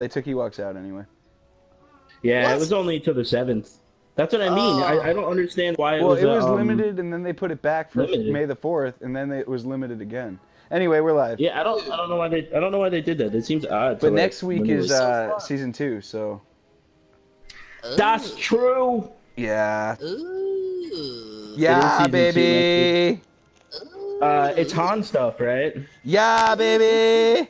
They took Ewoks out anyway. Yeah, What? it was only until the 7th. That's what I mean. I don't understand why it Well, was it was limited, and then they put it back for limited. May the 4th, and then it was limited again. Anyway, we're live. Yeah, I don't know why they did that. It seems odd. But next week is so season 2, so. That's true. Yeah. Ooh. Yeah, It is season 2 baby. It's Han stuff, right? Yeah, baby.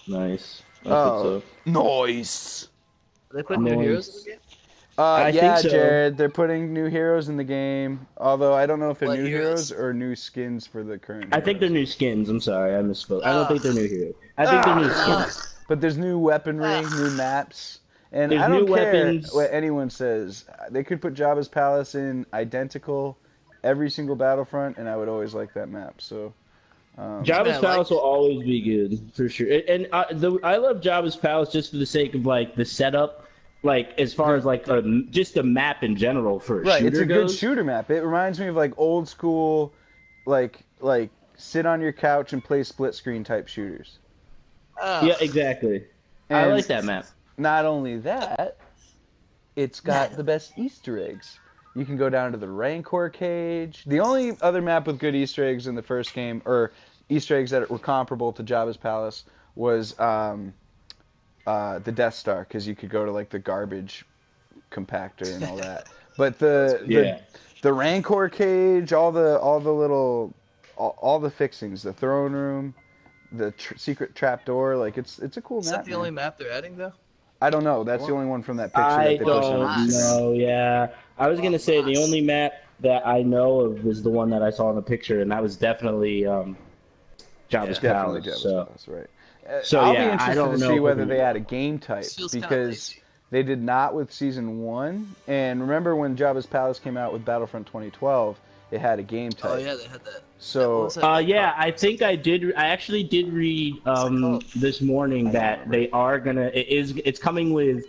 Nice. Oh, nice. They put new heroes in the game? I yeah, think so. Jared, they're putting new heroes in the game. Although I don't know if they're What new heroes heroes? or new skins for the current. I think they're heroes. new skins. I'm sorry, I misspoke. I don't think they're new heroes. I think they're new skins. But there's new weaponry, new maps, and There's I don't new care weapons. what anyone says. They could put Jabba's Palace in identical every single Battlefront, and I would always like that map. So. Jabba's Palace will always be good for sure. And I love Jabba's Palace just for the sake of like the setup. Like as far as like just the map in general for a right, shooter it's a goes. good shooter map. It reminds me of like old school, like sit on your couch and play split screen type shooters. Yeah, exactly. And I like that map. Not only that, it's got the best Easter eggs. You can go down to the Rancor cage. The only other map with good Easter eggs in the first game, or Easter eggs that were comparable to Jabba's Palace, was the Death Star, because you could go to like the garbage compactor and all that. But the Rancor cage, all the fixings, the throne room, the secret trapdoor, like it's a cool map. Is that the only map they're adding though? I don't know. That's the only one from that picture I that they posted on don't Instagram. know. Yeah, I was gonna say the only map that I know of was the one that I saw in the picture, and that was definitely Jabba's Definitely Palace. Jabba's Palace, right? So I'll yeah, be I interested don't to know see if whether we- they add a game type, Feels kinda because lazy. they did not with season 1. And remember when Jabba's Palace came out with Battlefront 2012, it had a game type. Oh yeah, they had that. So What was that yeah, called? I think I did. I actually did read called? this morning that they are gonna. It's coming with.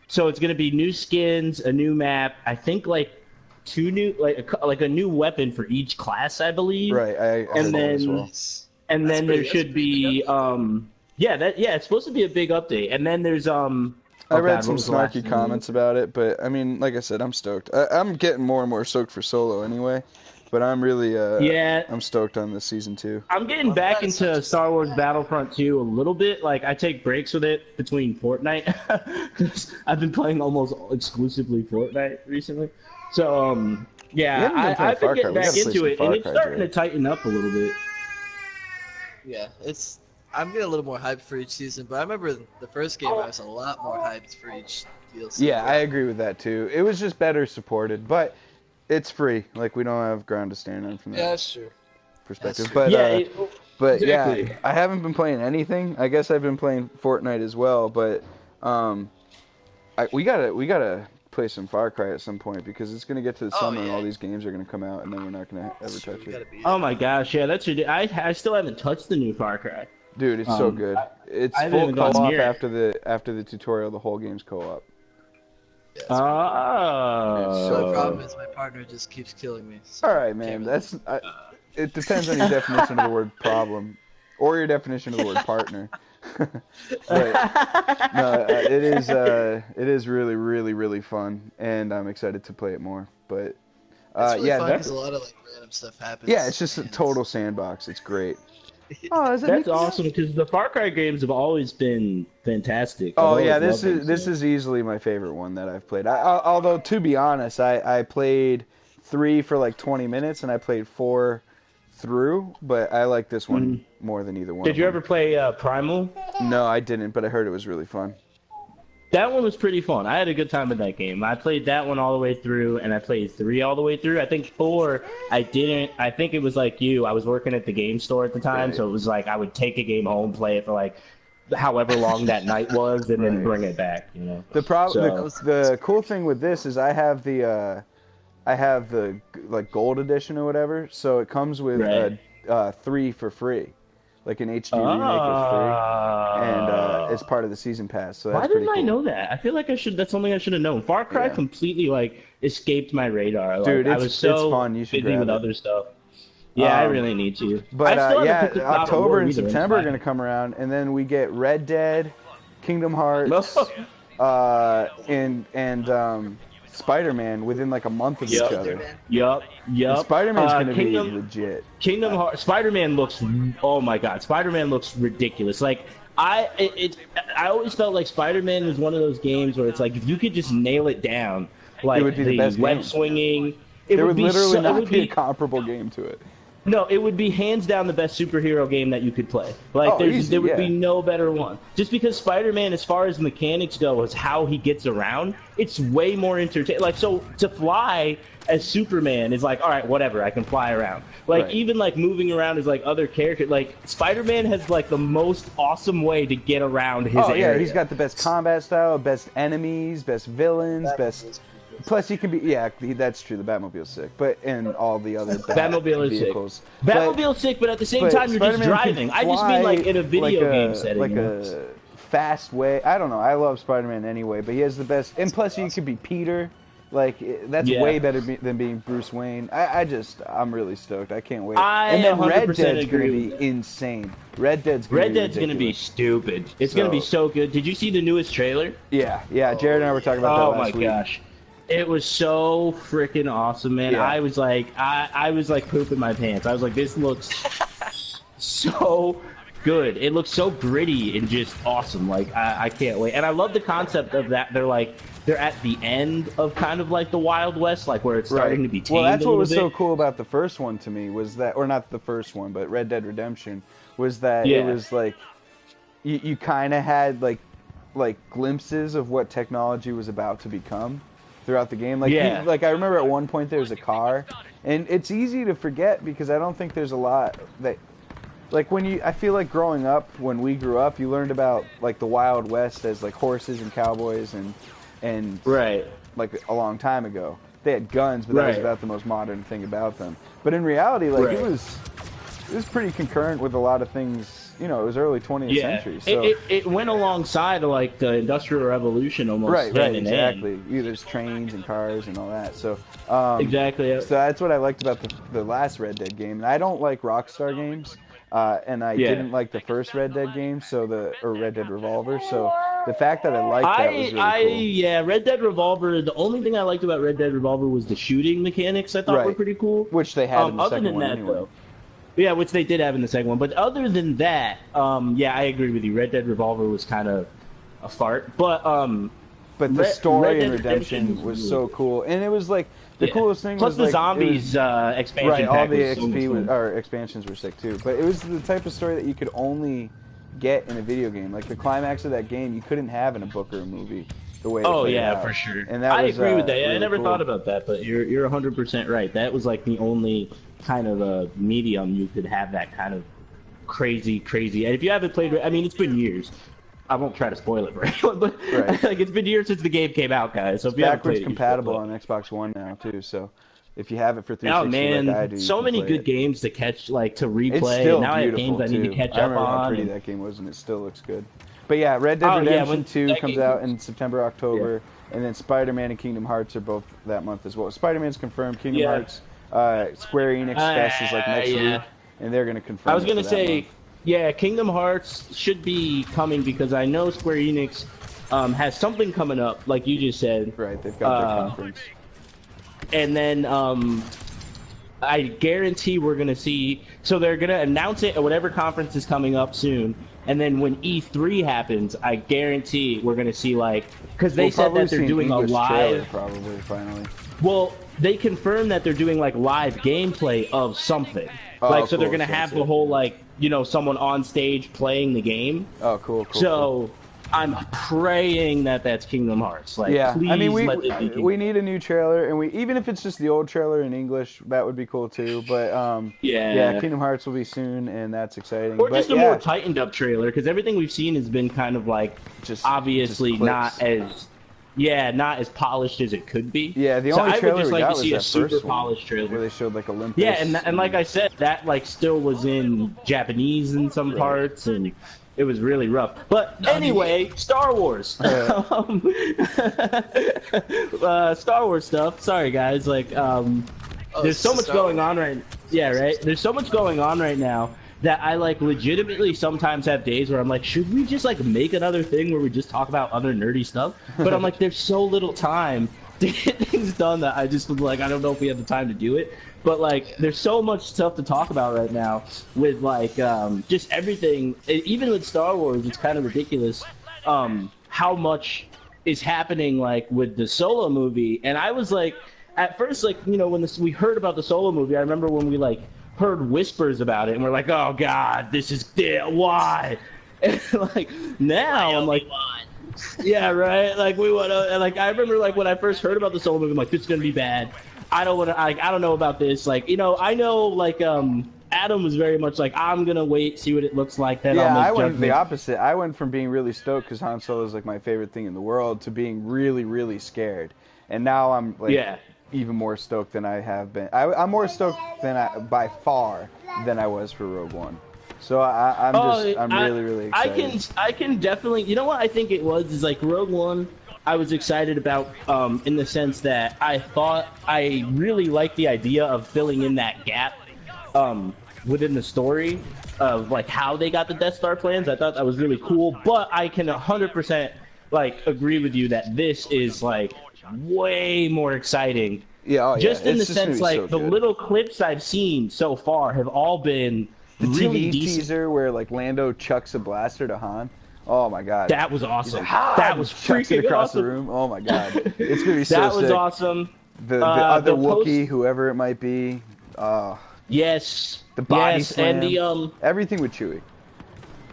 So it's gonna be new skins, a new map. I think like two new, like a new weapon for each class, I believe. right, I heard And that as then- well. And That's then pretty- there should that's pretty be it's supposed to be a big update. And then there's I oh read God, some what was the last snarky thing? comments about it, but I mean, like I said, I'm stoked. I'm getting more and more stoked for solo anyway, but I'm really Yeah. I'm stoked on this season 2. I'm getting back into Star Wars Battlefront 2 a little bit. Like, I take breaks with it between Fortnite. 'Cause I've been playing almost exclusively Fortnite recently. So, yeah, We haven't been playing I've Far been Cry. getting We back gotta play into some it, Far and it's Cry, starting to Jared. tighten up a little bit. Yeah, I'm getting a little more hyped for each season, but I remember the first game I was a lot more hyped for each DLC. Yeah, I agree with that too. It was just better supported, but it's free. Like, we don't have ground to stand on from that that's true. perspective. true. But Yeah, but exactly. yeah, I haven't been playing anything. I guess I've been playing Fortnite as well, but we gotta play some Far Cry at some point, because it's gonna get to the Oh, summer and yeah. all these games are gonna come out, and then we're not gonna ever That's true. touch We it. gotta beat Oh it. my gosh, yeah, that's ridiculous. I still haven't touched the new Far Cry. Dude, it's so good. It's I haven't full even gone co-op near it. after the tutorial. The whole game's co-op. Yeah, it's Oh. so the problem is my partner just keeps killing me. So All right, can't man. really- It depends on your definition of the word problem, or your definition of the word partner. But no, it is really, really, really fun, and I'm excited to play it more. But It's really yeah, fun that's 'cause a lot of like random stuff happens. yeah, it's just a and total sandbox. It's great. Oh, is it That's Mickey Mouse? awesome, because the Far Cry games have always been fantastic. I've Oh always yeah, this loved them, is so. easily my favorite one that I've played. Although to be honest, I played 3 for like 20 minutes and I played 4 through, but I like this one more than either one. Did of you them. ever play Primal? No, I didn't, but I heard it was really fun. That one was pretty fun. I had a good time with that game. I played that one all the way through, and I played 3 all the way through. I think 4, I didn't. I think it was like you. I was working at the game store at the time, Right. so it was like I would take a game home, play it for like however long that night was, and then Right. bring it back. You know. The So- the cool thing with this is I have the like gold edition or whatever, so it comes with Right. 3 for free, like an HD remake is free, and it's part of the season pass. So that's Why pretty didn't I cool. know that? I feel like I should. That's something I should have known. Far Cry Yeah. completely like escaped my radar. Like, Dude, I it's- was so it's fun. You should busy grab with it. other stuff. Yeah, I Um, really need to. But I still haven't yeah, picked up God of October War and either, September are it's going to come around, and then we get Red Dead, Kingdom Hearts, and Spider-Man within like a month of each other. Yup. Spider-Man's gonna be legit. Kingdom Hearts. Spider-Man looks. Oh my God, Spider-Man looks ridiculous. Like I always felt like Spider-Man was one of those games where it's like if you could just nail it down, like It would be the best web game. swinging. There would be literally not it be a comparable game to it. No, it would be hands down the best superhero game that you could play. Like there would be no better one. Just because Spider-Man, as far as mechanics go, is how he gets around. It's way more entertaining. Like so, to fly as Superman is like, all right, whatever, I can fly around. Like Right. even like moving around as like other characters. Like Spider-Man has like the most awesome way to get around his area. He's got the best combat style, best enemies, best villains, best. Plus, he can be that's true. The Batmobile's sick, but and all the other Batmobile is vehicles. sick. Batmobile's sick, but at the same time, you're just driving. I just mean like in a video game setting. Like a fast way. I don't know. I love Spider-Man anyway, but he has the best. And plus, you could be Peter. Like that's way better than being Bruce Wayne. I'm really stoked. I can't wait. And then Red Dead's gonna be insane. Red Dead's gonna be stupid. It's gonna be so good. Did you see the newest trailer? Yeah. Jared and I were talking about that last week. Oh my gosh. It was so freaking awesome, man. Yeah. I was like, I was like pooping my pants. I was like, this looks so good. It looks so gritty and just awesome. Like, I can't wait. And I love the concept of that. They're at the end of kind of like the Wild West, like where it's starting to be tamed. Well, that's what was bit. so cool about the first one to me was that, or not the first one, but Red Dead Redemption was that it was like you kind of had like glimpses of what technology was about to become throughout the game. Like, like I remember at one point there was a car, and it's easy to forget because I don't think there's a lot that, like I feel like growing up, when we grew up, you learned about like the Wild West as like horses and cowboys and like a long time ago. They had guns, but that was about the most modern thing about them. But in reality, like it was pretty concurrent with a lot of things. You know, it was early 20th century. So it went alongside like the Industrial Revolution almost. Right, exactly. There's trains and cars and all that. So exactly. So that's what I liked about the last Red Dead game. And I don't like Rockstar games, and I didn't like the first Red Dead game, or Red Dead Revolver. So the fact that I liked that was really cool. Yeah, Red Dead Revolver. The only thing I liked about Red Dead Revolver was the shooting mechanics. I thought were pretty cool, which they had in the second one anyway. Though, yeah, which they did have in the second one. But other than that, I agree with you. Red Dead Revolver was kind of a fart. But the story in Redemption was so cool. And it was like, the coolest thing was the like, zombies expansion right, all the XP expansions were sick too. But it was the type of story that you could only get in a video game. Like the climax of that game, you couldn't have in a book or a movie. The way for sure. And that I was, agree with that. really I never cool. thought about that, but you're 100% right. That was like the only kind of a medium you could have that kind of crazy. And if you haven't played, I mean, it's been years. I won't try to spoil it for anyone, but like it's been years since the game came out, guys. So if you haven't played it, compatible on Xbox One now too. So if you have it for 360, oh man, like I do, so many good games to catch, like to replay. It's still now I have beautiful games I need to catch I up remember on. how pretty that game was, and it still looks good. But yeah, Red Dead Redemption 2 comes out in September, October, and then Spider-Man and Kingdom Hearts are both that month as well. Spider-Man's confirmed. Kingdom Hearts, Square Enix Fest is like next week, and they're going to confirm. I was going to say, Kingdom Hearts should be coming because I know Square Enix has something coming up, like you just said. Right, they've got their conference. And then I guarantee we're going to see, so they're going to announce it at whatever conference is coming up soon. And then when E3 happens, I guarantee we're going to see because they said that they're doing a live. Probably finally. Well, they confirmed that they're doing live gameplay of something. So they're going to have the whole someone on stage playing the game. Oh, cool. So I'm praying that that's Kingdom Hearts. Please I mean, we need a new trailer, and even if it's just the old trailer in English, that would be cool too. But Kingdom Hearts will be soon, and that's exciting. Or just a more tightened up trailer, because everything we've seen has been kind of obviously not as polished as it could be. Yeah, the only trailer we got was see that a super first one, polished trailer where they showed Olympus. Yeah, and like I said, that still was in Japanese in some parts, and it was really rough. But anyway, Star Wars. Star Wars stuff. Sorry, guys. There's so much going on right. Yeah, right. There's so much going on right now, that I like legitimately sometimes have days where I'm like, should we just like make another thing where we just talk about other nerdy stuff? But I'm like, there's so little time to get things done that I just was like, I don't know if we have the time to do it. But like, there's so much stuff to talk about right now with like just everything. Even with Star Wars, it's kind of ridiculous how much is happening like with the Solo movie. And I was like, at first, like, you know, when we heard about the Solo movie, I remember when we like heard whispers about it, and we're like, oh god, this is why? And like now, I'm like, yeah, right. Like we want to. Like I remember, like when I first heard about the Solo movie, I'm like, this is gonna be bad. I don't want to. I don't know about this. Like, you know, I know like Adam was very much like, I'm gonna wait, see what it looks like. Then I'll make I went judgment. the opposite. I went from being really stoked because Han Solo is like my favorite thing in the world to being really, really scared. And now I'm like, even more stoked than I have been. I'm more stoked by far than I was for Rogue One. So I'm really, really excited. I can definitely. You know what I think it was is like Rogue One. I was excited about in the sense that I thought I really liked the idea of filling in that gap within the story of like how they got the Death Star plans. I thought that was really cool. But I can 100% like agree with you that this is like way more exciting. Yeah, just in the sense like so the little clips I've seen so far have all been the really TV decent. Teaser where like Lando chucks a blaster to Han. Oh my god, that was awesome. Like, that was freaking across awesome. the room. Oh my god, it's gonna be so that was sick. awesome. The other Wookiee, whoever it might be. Yes. The body slam. And the everything with Chewie.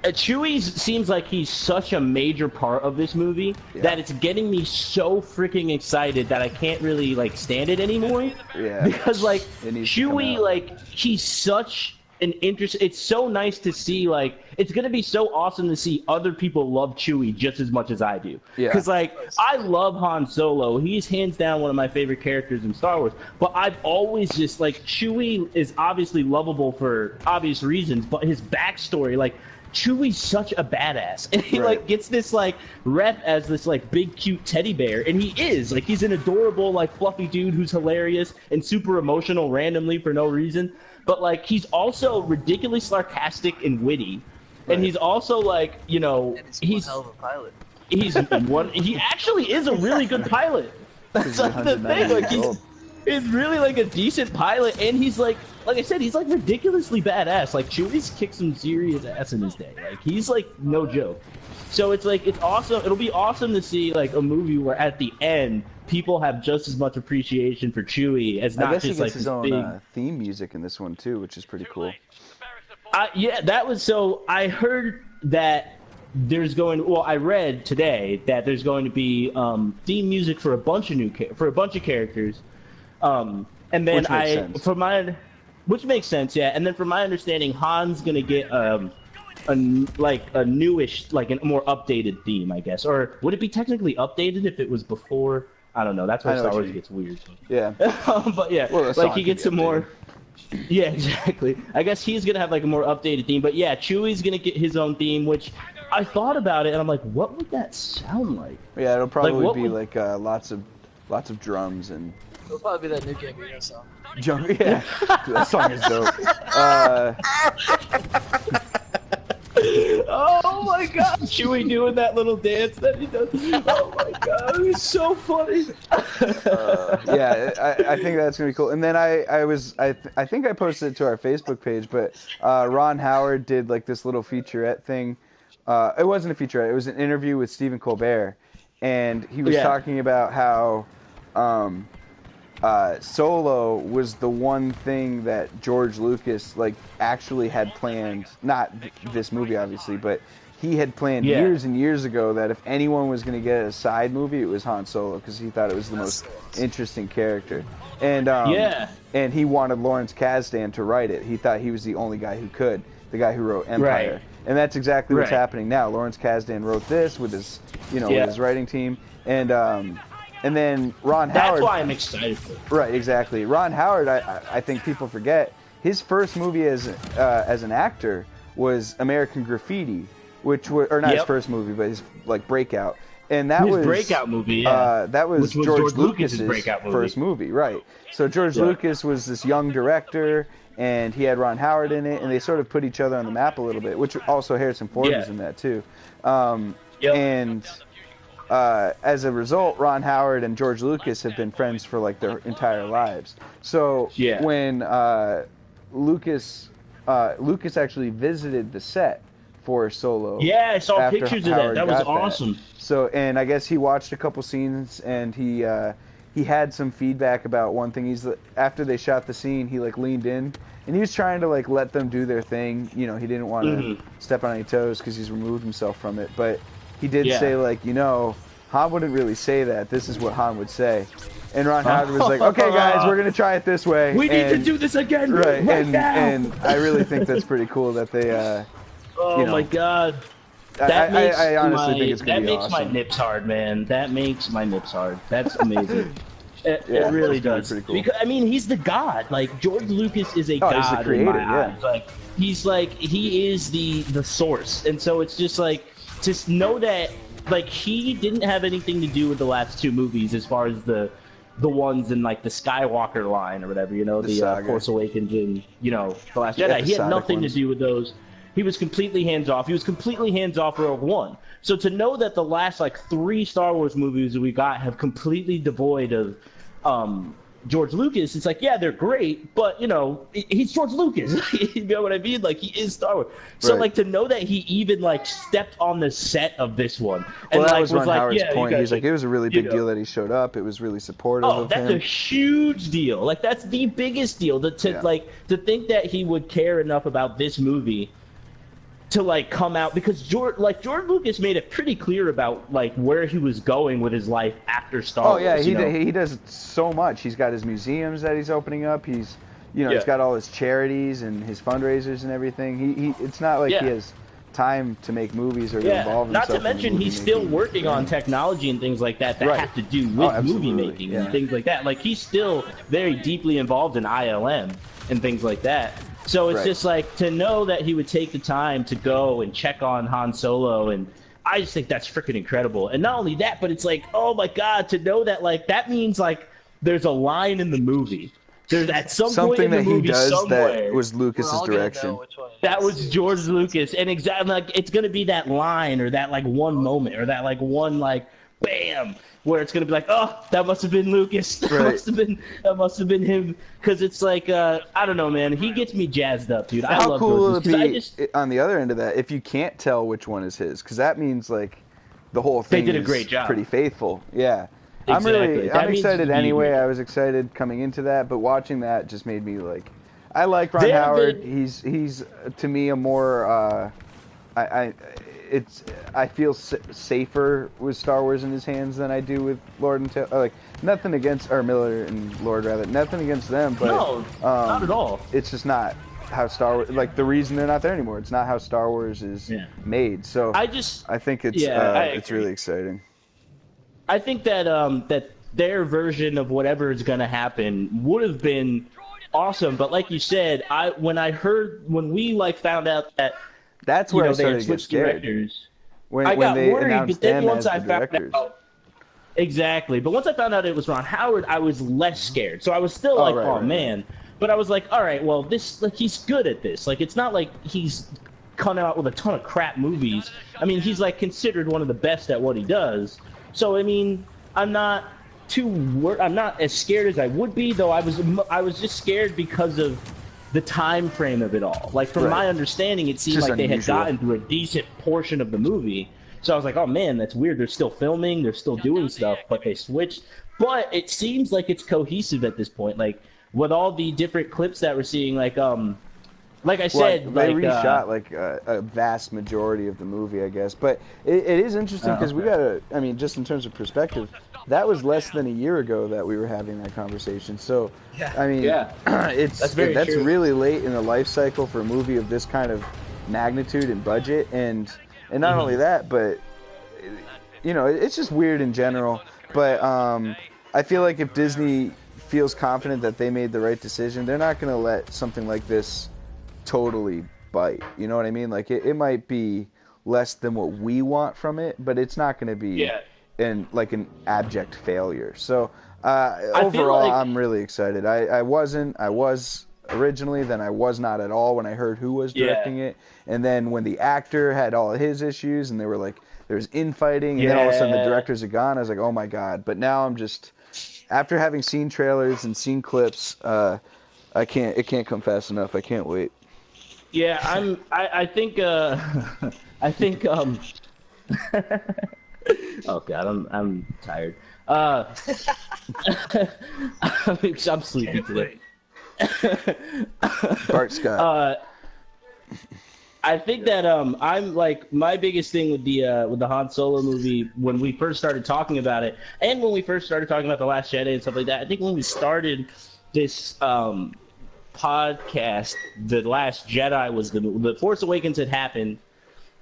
Chewie seems like he's such a major part of this movie that it's getting me so freaking excited that I can't really like stand it anymore. Yeah. Because like Chewie, like he's such an interest. It's so nice to see. Like it's gonna be so awesome to see other people love Chewie just as much as I do. Yeah. Because like I love Han Solo. He's hands down one of my favorite characters in Star Wars. But I've always just like Chewie is obviously lovable for obvious reasons, but his backstory, like. Chewie's such a badass, and he like gets this like rep as this like big cute teddy bear, and he is like he's an adorable like fluffy dude who's hilarious and super emotional randomly for no reason, but like he's also ridiculously sarcastic and witty, and he's also like you know he's one hell of a pilot. He actually is a really good pilot. That's like the thing, like he's really like a decent pilot, and he's like I said, he's like ridiculously badass. Like Chewie's kicked some serious ass in his day. Like he's like no joke. So it's like it's awesome. It'll be awesome to see like a movie where at the end people have just as much appreciation for Chewie as not just like his own theme music in this one too, which is pretty cool. Yeah, that was so. I heard that there's going. Well, I read today that there's going to be theme music for a bunch of characters. And then which makes sense, yeah. And then from my understanding, Han's gonna get a newish, like a more updated theme, I guess. Or would it be technically updated if it was before? I don't know. That's where Star Wars gets weird. Yeah. But yeah, like he gets some more. Yeah, exactly. I guess he's gonna have like a more updated theme. But yeah, Chewie's gonna get his own theme, which I thought about it and I'm like, what would that sound like? Yeah, it'll probably be like lots of drums and. It'll probably be that new Gambino song. Yeah, that song is dope. Oh my god, Chewie doing that little dance that he does. Oh my god, it's so funny. Yeah, I think that's gonna be cool. And then I think I posted it to our Facebook page, but Ron Howard did like this little featurette thing. It wasn't a featurette; it was an interview with Stephen Colbert, and he was talking about how. Solo was the one thing that George Lucas like actually had planned, not this movie obviously, but he had planned years and years ago that if anyone was going to get a side movie, it was Han Solo because he thought it was the most interesting character. And and he wanted Lawrence Kasdan to write it. He thought he was the only guy who could, the guy who wrote Empire. Right. And that's exactly what's happening now. Lawrence Kasdan wrote this with his, with his writing team, and then Ron Howard. That's why I'm excited for it. Right, exactly. Ron Howard, I think people forget, his first movie as an actor was American Graffiti, which was, or not his first movie, but his like breakout. And that his was breakout movie, yeah. that was Which was George Lucas's Lucas's breakout movie. first movie, right? So George Lucas was this young director, and he had Ron Howard in it, and they sort of put each other on the map a little bit. Which also Harrison Ford was in that too. And as a result, Ron Howard and George Lucas have been friends for like their entire lives. So when Lucas actually visited the set for Solo. Yeah, I saw pictures of that. Howard That was got awesome. That. So, and I guess he watched a couple scenes, and he had some feedback about one thing. After they shot the scene, he like leaned in, and he was trying to like let them do their thing. You know, he didn't want to step on any toes because he's removed himself from it. But he did say like, you know, Han wouldn't really say that. This is what Han would say. And Ron Howard was like, okay, guys, we're going to try it this way. We need to do this again right now. And I really think that's pretty cool that they, oh, my God. I honestly think it's going to be awesome. That makes my nips hard, man. That makes my nips hard. That's amazing. It really does. Pretty cool. Because, I mean, he's the god. Like, George Lucas is a god he's the creator, in my eyes. Like, he is the source. And so it's just like, just know that, like, he didn't have anything to do with the last two movies as far as the ones in like the Skywalker line or whatever, you know, the Force Awakens and, you know, The Last Jedi. He had nothing to do with those. He was completely hands off. He was completely hands off Rogue One. So to know that the last like 3 Star Wars movies that we got have completely devoid of George Lucas, it's like, yeah, they're great, but, you know, he's George Lucas. You know what I mean? Like, he is Star Wars. So, like, to know that he even, like, stepped on the set of this one. And, well, that like, was Ron Howard's point. He's like, it was a really big deal that he showed up. It was really supportive of him. Oh, that's a huge deal. Like, that's the biggest deal. To think that he would care enough about this movie to like come out, because George Lucas made it pretty clear about like where he was going with his life after Star Wars. Oh yeah, he does so much. He's got his museums that he's opening up. He's he's got all his charities and his fundraisers and everything. He it's not like he has time to make movies or to involve himself. Not to mention he's still working on technology and things like that have to do with movie making and things like that. Like he's still very deeply involved in ILM and things like that. So it's just like to know that he would take the time to go and check on Han Solo, and I just think that's freaking incredible. And not only that, but it's like, oh my God, to know that like that means like there's a line in the movie. There's at some point in the movie somewhere that was Lucas's direction. That was George Lucas, and exactly like it's gonna be that line or that like one moment or that like one like bam, where it's gonna be like, oh, that must have been Lucas. That must have been him. Because it's like, I don't know, man. He gets me jazzed up, dude. I love cool will it be on the other end of that if you can't tell which one is his? Because that means like the whole thing did a great job. Pretty faithful. Yeah. Exactly. I'm excited anyway. I was excited coming into that, but watching that just made me like, I like Ron Howard. He's to me a more I feel safer with Star Wars in his hands than I do with Lord and Taylor. Like nothing against Miller and Lord rather, nothing against them, but no, not at all. It's just not how Star Wars. Like the reason they're not there anymore. It's not how Star Wars is made. So I think it's really exciting. I think that that their version of whatever is going to happen would have been awesome, but like you said, when we like found out that. That's where I started to get scared. I got worried, but then once I found out, exactly. But once I found out it was Ron Howard, I was less scared. So I was still like, man. But I was like, all right, well, this like he's good at this. Like it's not like he's coming out with a ton of crap movies. I mean, he's like considered one of the best at what he does. So I mean, I'm not as scared as I would be, though. I was just scared because of the time frame of it all. Like from my understanding, it seemed like they had gotten through a decent portion of the movie. So I was like, oh man, that's weird. They're still filming, they're still doing stuff, but they switched. But it seems like it's cohesive at this point. Like with all the different clips that we're seeing, like I said, they reshot like a vast majority of the movie, I guess. But it is interesting because we gotta. I mean, just in terms of perspective, that was less than a year ago that we were having that conversation. So, I mean, that's really late in the life cycle for a movie of this kind of magnitude and budget, and not only that, but it's just weird in general. But I feel like if Disney feels confident that they made the right decision, they're not going to let something like this totally bite. You know what I mean? Like it might be less than what we want from it, but it's not going to be like an abject failure. So overall, I'm really excited. I was originally, then I was not at all when I heard who was directing it, and then when the actor had all of his issues, and they were like, there's infighting, and then all of a sudden the directors are gone. I was like, oh my god! But now I'm just, after having seen trailers and seen clips, it can't come fast enough. I can't wait. Yeah, I think oh god, I'm tired. I'm sleepy today. Bart Scott. I think that I'm like, my biggest thing with the Han Solo movie, when we first started talking about it, and when we first started talking about The Last Jedi and stuff like that, I think when we started this podcast, The Last Jedi was the Force Awakens had happened,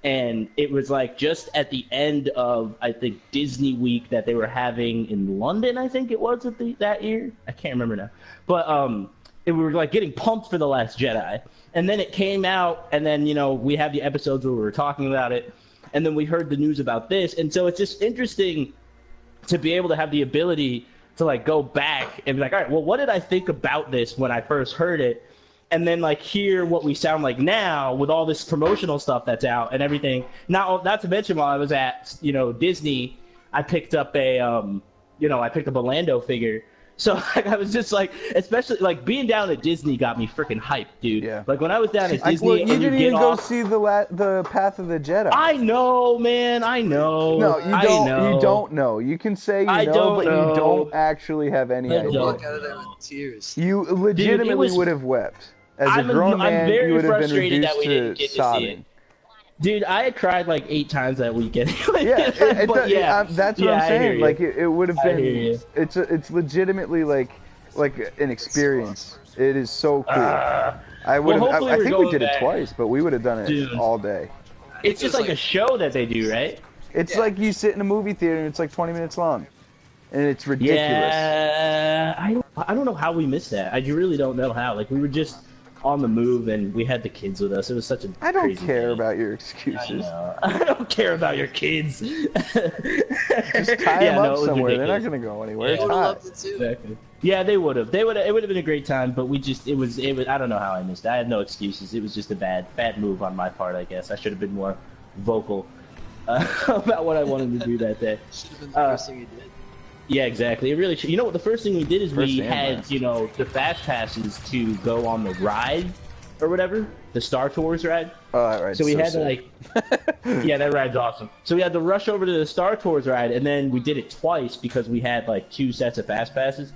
and it was like just at the end of, I think, Disney Week that they were having in London, I think it was that year. I can't remember now. But we were like getting pumped for The Last Jedi. And then it came out, and then, we have the episodes where we were talking about it, and then we heard the news about this. And so it's just interesting to be able to have the ability to like go back and be like, all right, well, what did I think about this when I first heard it? And then like hear what we sound like now with all this promotional stuff that's out and everything. Not to mention, while I was at, Disney, I picked up a Lando figure. So like, I was just like, especially like being down at Disney got me freaking hyped, dude. Yeah. Like when I was down at Disney, you didn't even go see the Path of the Jedi. I know, man. I know. No, you don't. You don't know. You can say you know, but you don't actually have any idea. Walk out of there with tears. You legitimately would have wept. As a grown man, you would have been reduced to sobbing. Dude, I had cried like 8 times that weekend. That's what I'm saying. Like it would have been. It's legitimately like an experience. It is so cool. I think we did it twice, but we would have done it all day. It's just like a show that they do, right? It's like you sit in a movie theater and it's like 20 minutes long, and it's ridiculous. Yeah, I don't know how we missed that. I really don't know how. Like we were just on the move, and we had the kids with us. It was such a I don't crazy care day. about your excuses. I don't care about your kids. Just tie them up somewhere. They're not going to go anywhere. Yeah, it's hot. Exactly. Yeah, they would have. It would have been a great time, but it was. I don't know how I missed it. I had no excuses. It was just a bad move on my part, I guess. I should have been more vocal about what I wanted to do that day. Should have been the first thing you did. Yeah, exactly. It really should. You know what? The first thing we did is we had, the fast passes to go on the ride or whatever, the Star Tours ride. Oh, that ride's so we had sick. to yeah, that ride's awesome. So we had to rush over to the Star Tours ride, and then we did it twice because we had like 2 sets of fast passes.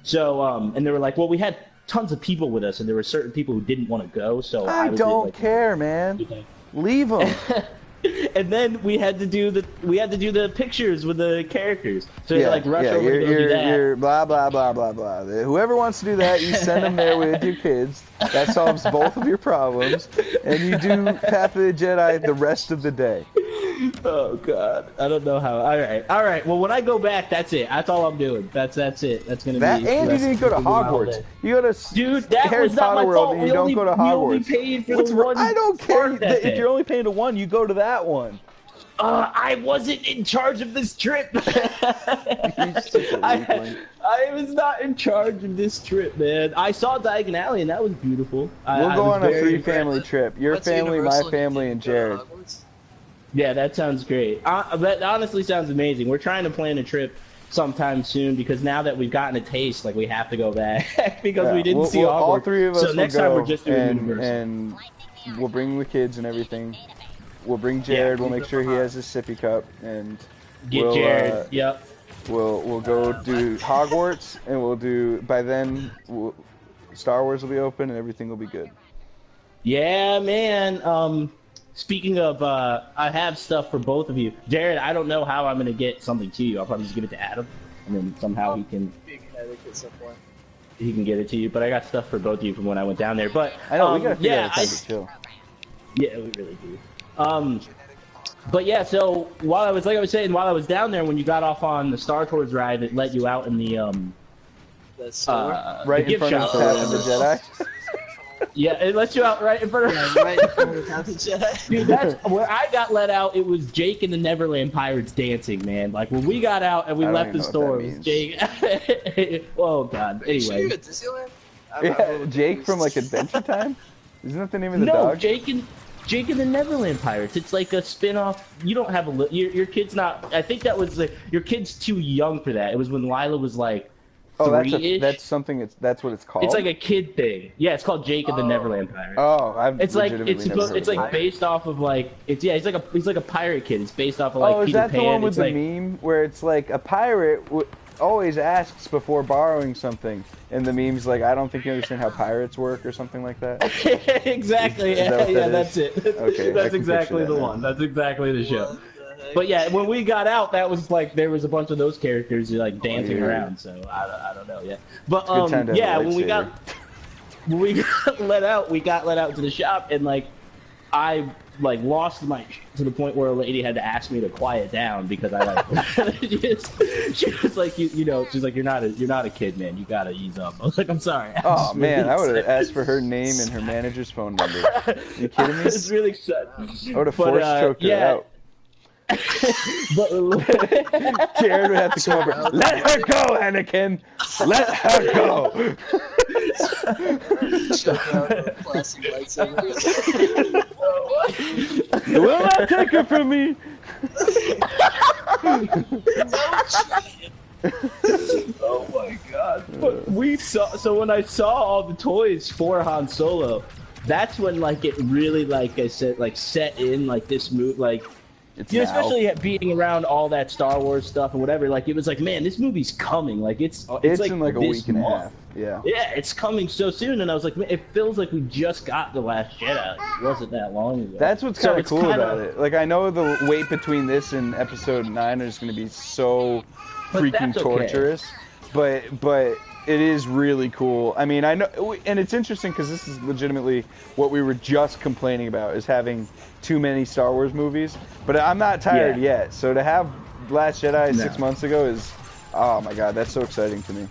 So and they were like, well, we had tons of people with us, and there were certain people who didn't want to go. So I don't care, man. Leave them. And then we had to do the pictures with the characters. So you had to like rush over to go do that. You're blah blah blah blah blah. Whoever wants to do that, you send them there with your kids. That solves both of your problems, and you do Path of the Jedi the rest of the day. Oh God, I don't know how. All right. Well, when I go back, that's it. That's all I'm doing. That's it. That's gonna be. And you didn't go to Hogwarts. You go to Harry Potter World, and you don't go to Hogwarts. We only paid for the one. I don't care. If you're only paying to one, you go to that one. I wasn't in charge of this trip. I was not in charge of this trip, man. I saw Diagon Alley, and that was beautiful. We'll go on a 3-family trip. Your family, my family, and Jared. Yeah, that sounds great. That honestly sounds amazing. We're trying to plan a trip sometime soon because now that we've gotten a taste, like we have to go back because we didn't see all 3 of us. So next time we're just doing Universal. And we'll bring the kids and everything. We'll bring Jared. We'll make sure he has his sippy cup and get Jared. Yep. We'll go do Hogwarts, and we'll do by then. Star Wars will be open, and everything will be good. Yeah, man. Speaking of, I have stuff for both of you. Jared, I don't know how I'm gonna get something to you. I'll probably just give it to Adam, and then somehow he can get it to you. But I got stuff for both of you from when I went down there. But I know we gotta figure out time to chill. Yeah, we really do. But yeah, so while I was down there, when you got off on the Star Tours ride, it let you out in the right in front of the Jedi. Yeah, it lets you out right in front of. Yeah, right in front of Captain Jedi. Dude, that's where I got let out. It was Jake and the Neverland Pirates dancing, man. Like when we got out and we left the store, it was Jake. Oh God. Are you sure Anyway. you're at Disneyland? Yeah, Jake from like Adventure Time. Isn't that the name of the No, dog? Jake and the Neverland Pirates. It's like a spin-off. You don't have your kid's not. I think that was like your kid's too young for that. It was when Lila was like. Oh, three-ish. that's something. That's what it's called. It's like a kid thing. Yeah, it's called Jake and the Neverland Pirates. Oh, I've It's like legitimately never heard it's of like that. based off of like it's he's like a pirate kid. It's based off of like Oh, is Peter that Pan. the one with It's the like, meme where it's like a pirate always asks before borrowing something, and the meme's like, "I don't think you understand how pirates work" or something like that. exactly. Is that what Yeah, that that's is? it. Okay, I That's can exactly picture the that one. now. That's exactly the show. What the heck? But yeah, when we got out, that was like there was a bunch of those characters like dancing yeah. around. So I don't know. Yeah, but Good time to have yeah, a when we lightsaber. got let out, we got let out to the shop, and like I like lost my to the point where a lady had to ask me to quiet down because I like she was like you know she's like you're not a kid, man, you gotta ease up. I was like, I'm sorry. Oh man, I would have asked for her name and her manager's phone number. Are you kidding me? I was really excited. I would have force choked her out. But Jared would have to come over. Let her go, Anakin. Let her go. Choke out a plastic lightsaber. You will not take her from me. Oh my God! But we saw. So when I saw all the toys for Han Solo, that's when like it really like I said like set in like this move like. It's You know, now. especially being around all that Star Wars stuff and whatever, like it was like, man, this movie's coming. Like it's like in like a this week and a month. half. Yeah. Yeah, it's coming so soon, and I was like, man, it feels like we just got The Last Jedi. It wasn't that long ago. That's what's So kind of it's cool kinda- about it. Like I know the wait between this and Episode 9 is going to be so But freaking that's okay. torturous, but it is really cool. I mean, I know, and it's interesting because this is legitimately what we were just complaining about is having too many Star Wars movies. But I'm not tired yet. So to have Last Jedi 6 months ago is, oh my God, that's so exciting to me.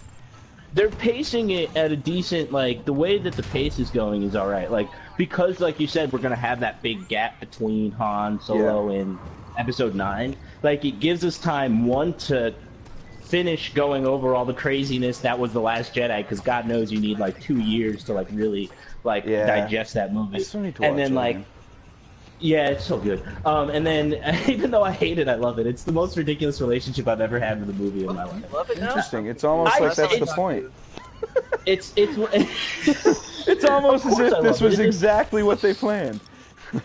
They're pacing it at a decent, like, the way that the pace is going is alright. Like, because, like you said, we're going to have that big gap between Han Solo and Episode 9. Like, it gives us time, one, to finish going over all the craziness that was The Last Jedi, because God knows you need, like, 2 years to, like, really, like, digest that movie. I still need to and watch then, it, like, man. yeah, it's so good. And then, even though I hate it, I love it. It's the most ridiculous relationship I've ever had with a movie in my life. I love it now. Interesting. It's almost I like that's the it's- point. It's It's almost as Of course if I this love was it. exactly what they planned.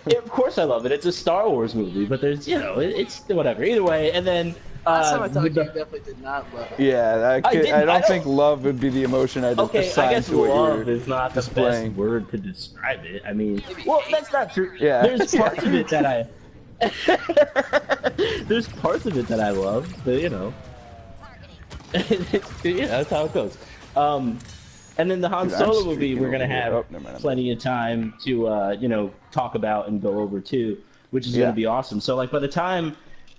Of course I love it. It's a Star Wars movie, but there's, you know, it's whatever. Either way, and then Last time I talked to you, the- you definitely did not love it. Yeah, didn't- I I don't think don't- love would be the emotion I'd okay, I assign guess to what love you're is not the displaying. best word to describe it. I mean, well, that's not true. Yeah. There's parts of it that I. There's parts of it that I love, but you know, yeah, that's how it goes. And then the Han Dude, I'm Solo movie, streaking we're gonna over here. have Oh, never mind, I'm plenty of time to you know, talk about and go over too, which is Yeah. gonna be awesome. So like by the time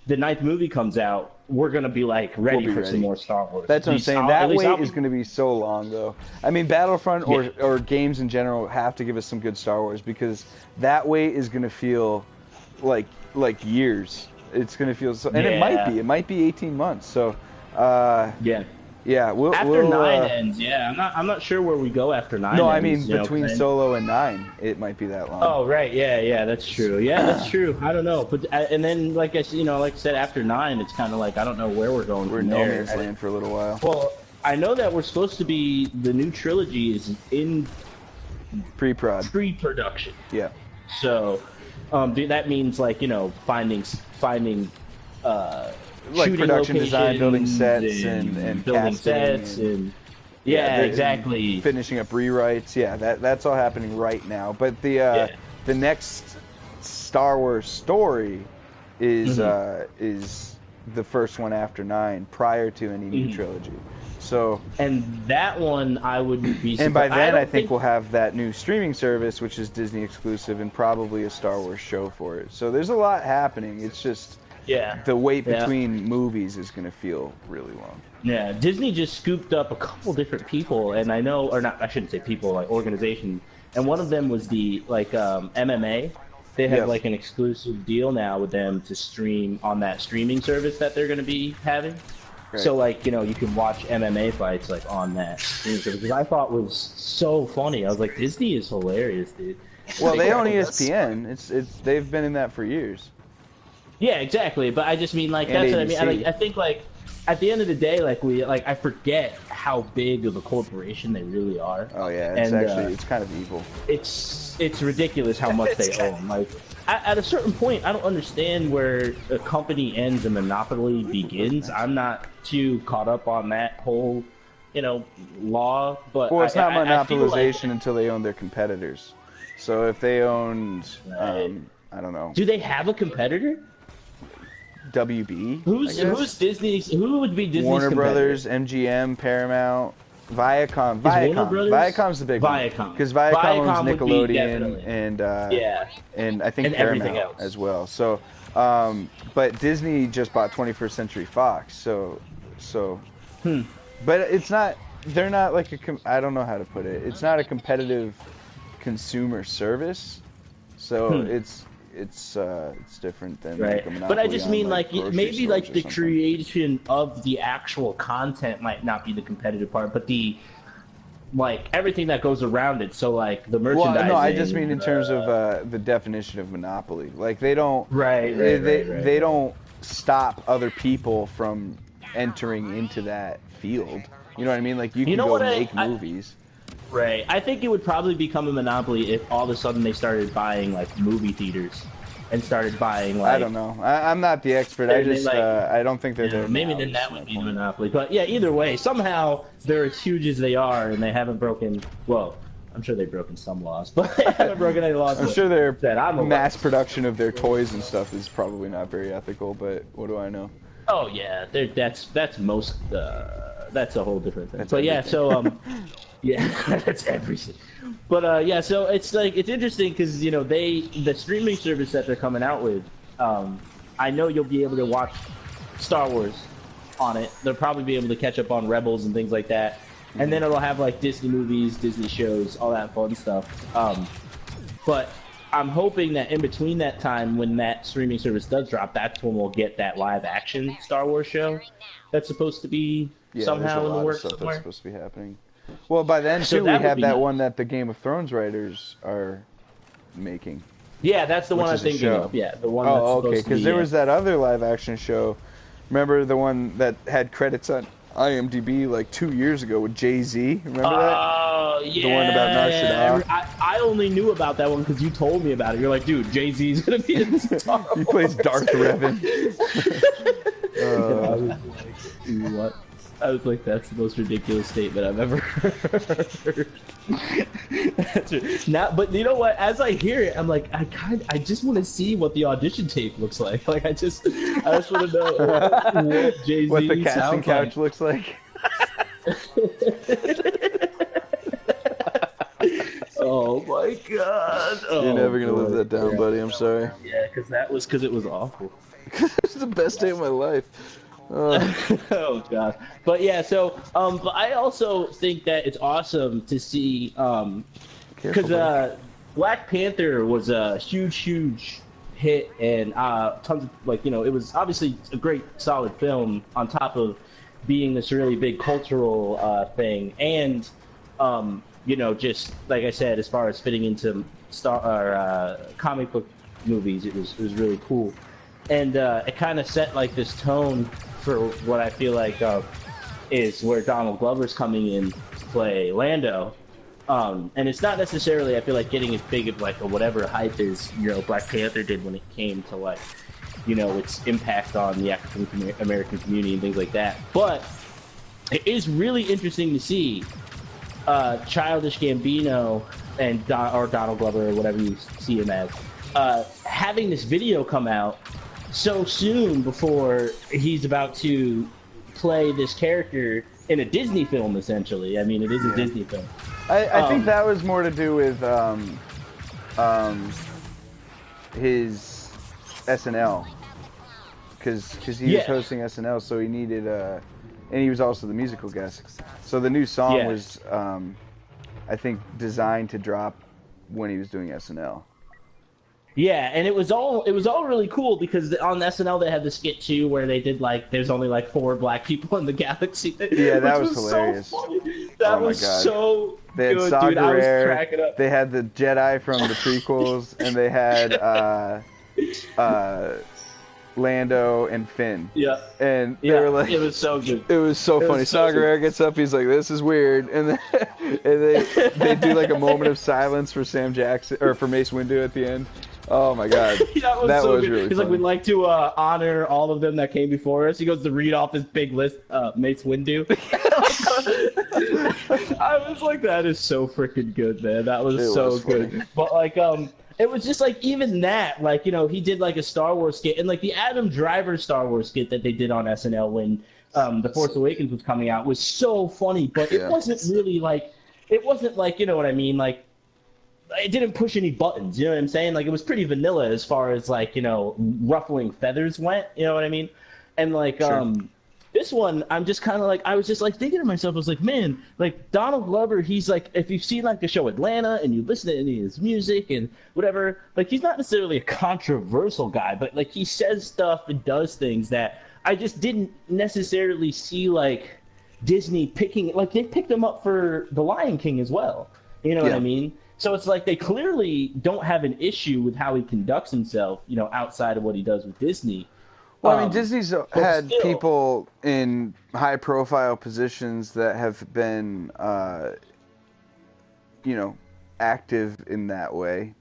the 9th movie comes out, we're gonna be like ready be for ready. some more Star Wars. That's what I'm At least saying. I'll- That at least wait I'll be- is going to be so long, though. I mean, Battlefront or games in general have to give us some good Star Wars because that wait is going to feel like years. It's going to feel so, and it might be 18 months. So, Yeah. yeah, we'll After 9 ends, yeah, I'm not sure where we go after 9. No, ends, I mean you know, between 'cause I- Solo and 9, it might be that long. Oh right, yeah, that's true. Yeah, that's true. I don't know, but and then like I said, after 9, it's kind of like I don't know where we're going We're from in no there. man's land for a little while. Well, I know that we're supposed to be the new trilogy is in Pre-prod. pre-production, Yeah. so that means like finding Like shooting production design, building locations sets, and building casting sets and- and yeah, the- exactly. Finishing up rewrites, yeah, that's all happening right now. But the next Star Wars story is the first one after 9, prior to any new trilogy. So, And that one I wouldn't be. and by then don't I think we'll have that new streaming service, which is Disney exclusive, and probably a Star Wars show for it. So there's a lot happening. It's just the wait between movies is going to feel really long. Yeah, Disney just scooped up a couple different people, and I know, or not, I shouldn't say people, like organization, and one of them was the MMA. They have Yep. like an exclusive deal now with them to stream on that streaming service that they're going to be having. Right. So like, you can watch MMA fights like on that streaming service, which I thought was so funny. I was like, Disney is hilarious, dude. Well, they own ESPN. It's they've been in that for years. Yeah, exactly. But I just mean like And that's what I mean. ABC. I think like at the end of the day, I forget how big of a corporation they really are. Oh yeah, it's it's kind of evil. It's ridiculous how much they own. Like at a certain point, I don't understand where a company ends and monopoly begins. I'm not too caught up on that whole, law. But Well, it's not I feel monopolization until they own their competitors. So if they owned, I don't know, do they have a competitor? WB? Who's Disney's? Who would be Disney's Warner competitor? Brothers, MGM, Paramount, Viacom. Warner Brothers? Viacom's the big Viacom. one. Because Viacom owns would be Nickelodeon definitely. and I think And Paramount everything else. as well. So, but Disney just bought 21st Century Fox. So, but it's not. They're not like I don't know how to put it. It's not a competitive consumer service. So it's different than Right, like a monopoly but I just on, mean grocery maybe stores or the something. creation of the actual content might not be the competitive part, but the everything that goes around it. So like the merchandising. Well, no, I just mean in terms of the definition of monopoly. Like they don't. Right. They don't stop other people from entering into that field. You know what I mean? Like you can know go what make movies. Right. I think it would probably become a monopoly if all of a sudden they started buying like movie theaters and started buying like. I don't know. I'm not the expert. I just I don't think they're there. Maybe now, then that is would my be the point. monopoly. But yeah, either way, somehow they're as huge as they are, and they haven't broken. Well, I'm sure they've broken some laws, but they haven't broken any laws. I'm sure their that I'm aware mass of. production of their toys and stuff is probably not very ethical. But what do I know? Oh yeah, that's most. That's a whole different thing. That's but yeah, everything. so yeah, that's everything. But yeah, so it's interesting because the streaming service that they're coming out with, I know you'll be able to watch Star Wars on it. They'll probably be able to catch up on Rebels and things like that, and then it'll have like Disney movies, Disney shows, all that fun stuff. But I'm hoping that in between that time, when that streaming service does drop, that's when we'll get that live action Star Wars show that's supposed to be somehow there's a in the lot of works stuff somewhere. that's supposed to be happening. Well, by then So too, we that would have be that nice. one that the Game of Thrones writers are making. Yeah, that's the one Which I'm is a thinking show. of. Yeah, the one that's Oh, supposed okay. to be. Because there was that other live action show. Remember the one that had credits on IMDb like 2 years ago with Jay-Z? Remember that? Oh, yeah. The one about Nar Shaddaa? I only knew about that one because you told me about it. You're like, dude, Jay-Z's going to be in Star Wars. He plays Darth Revan. I was like, what? I was like, that's the most ridiculous statement I've ever heard. But you know what? As I hear it, I'm like, I just want to see what the audition tape looks like. Like, I just want to know what Jay-Z What the casting sounds couch like. looks like. Oh my god! You're never gonna live that down, buddy. I'm sorry. Yeah, because it was awful. It's the best day of my life. Oh god. But yeah, so but I also think that it's awesome to see because Black Panther was a huge hit and tons of it was obviously a great solid film on top of being this really big cultural thing and just like I said, as far as fitting into comic book movies, it was really cool. And it kind of set like this tone for what I feel like is where Donald Glover's coming in to play Lando. And it's not necessarily, I feel like, getting as big of like a whatever hype as Black Panther did when it came to its impact on the African American community and things like that. But it is really interesting to see Childish Gambino and or Donald Glover or whatever you see him as having this video come out so soon before he's about to play this character in a Disney film, essentially. I mean, it is a Disney film. I think that was more to do with his SNL, because he was hosting SNL, so he needed and he was also the musical guest. So the new song was I think designed to drop when he was doing SNL. Yeah, and it was all really cool because on SNL they had the skit too where they did like there's only like 4 black people in the galaxy. Yeah, that which was hilarious. So funny. That Oh my was God. so They had good, Saw dude. I was Gerrera, cracking up. they had the Jedi from the prequels, and they had Lando and Finn. Yeah. And they were like, it was so good. it was so funny. Saw Gerrera gets up, he's like, "This is weird," and then they do like a moment of silence for Sam Jackson or for Mace Windu at the end. Oh my God, that was good. really He's funny. like, we'd like to honor all of them that came before us. He goes to read off his big list, Mace Windu. I was like, that is so freaking good, man. That was so good. But like, it was just like even that, like, you know, he did like a Star Wars skit and like the Adam Driver Star Wars skit that they did on SNL when The Force Awakens was coming out was so funny, but it wasn't really like, it wasn't like, you know what I mean, like. It didn't push any buttons, you know what I'm saying? Like, it was pretty vanilla as far as, like, you know, ruffling feathers went, you know what I mean? And, like, this one, I'm just kind of like, I was just, like, thinking to myself, I was like, man, like, Donald Glover, he's, like, if you've seen, like, the show Atlanta and you listen to any of his music and whatever, like, he's not necessarily a controversial guy, but, like, he says stuff and does things that I just didn't necessarily see, like, Disney picking, like, they picked him up for The Lion King as well, you know what I mean? So it's like they clearly don't have an issue with how he conducts himself, you know, outside of what he does with Disney. Well, I mean, Disney's had people in high-profile positions that have been, you know, active in that way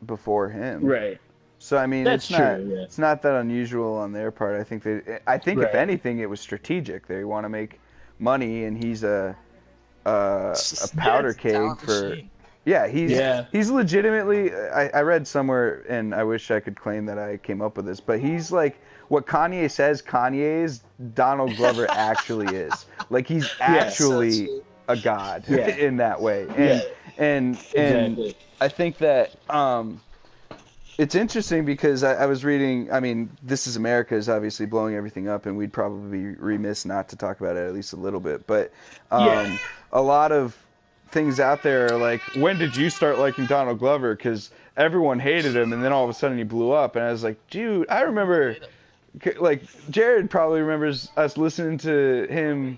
before him. Right. So I mean, That's it's not that unusual on their part. I think if anything, it was strategic. They want to make money, and he's a powder keg for. Machine. Yeah, he's legitimately. I read somewhere, and I wish I could claim that I came up with this, but he's like what Kanye says Kanye is. Donald Glover actually is. Like he's actually a god in that way, and I think that it's interesting because I was reading. I mean, This Is America is obviously blowing everything up, and we'd probably be remiss not to talk about it at least a little bit. But a lot of things out there are like, when did you start liking Donald Glover? Because everyone hated him, and then all of a sudden he blew up. And I was like, dude, I remember, like, Jared probably remembers us listening to him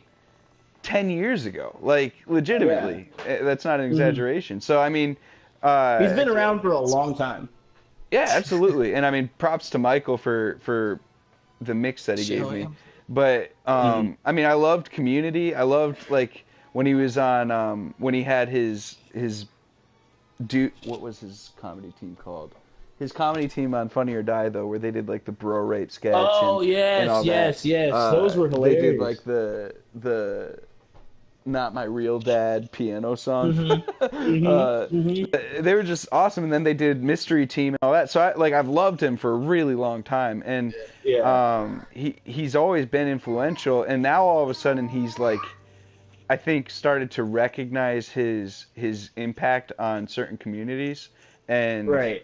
10 years ago. Like, legitimately. That's not an exaggeration. So, I mean... he's been around for a long time. Yeah, absolutely. And, I mean, props to Michael for the mix that he gave me. But, I mean, I loved Community. I loved, like... When he was on, when he had his what was his comedy team called? His comedy team on Funny or Die, though, where they did like the bro rape sketch. Oh, and all yes. that. Those were hilarious. They did like the Not My Real Dad piano song. They were just awesome. And then they did Mystery Team and all that. So I've loved him for a really long time. And he's always been influential. And now all of a sudden he's like, I think started to recognize his impact on certain communities, and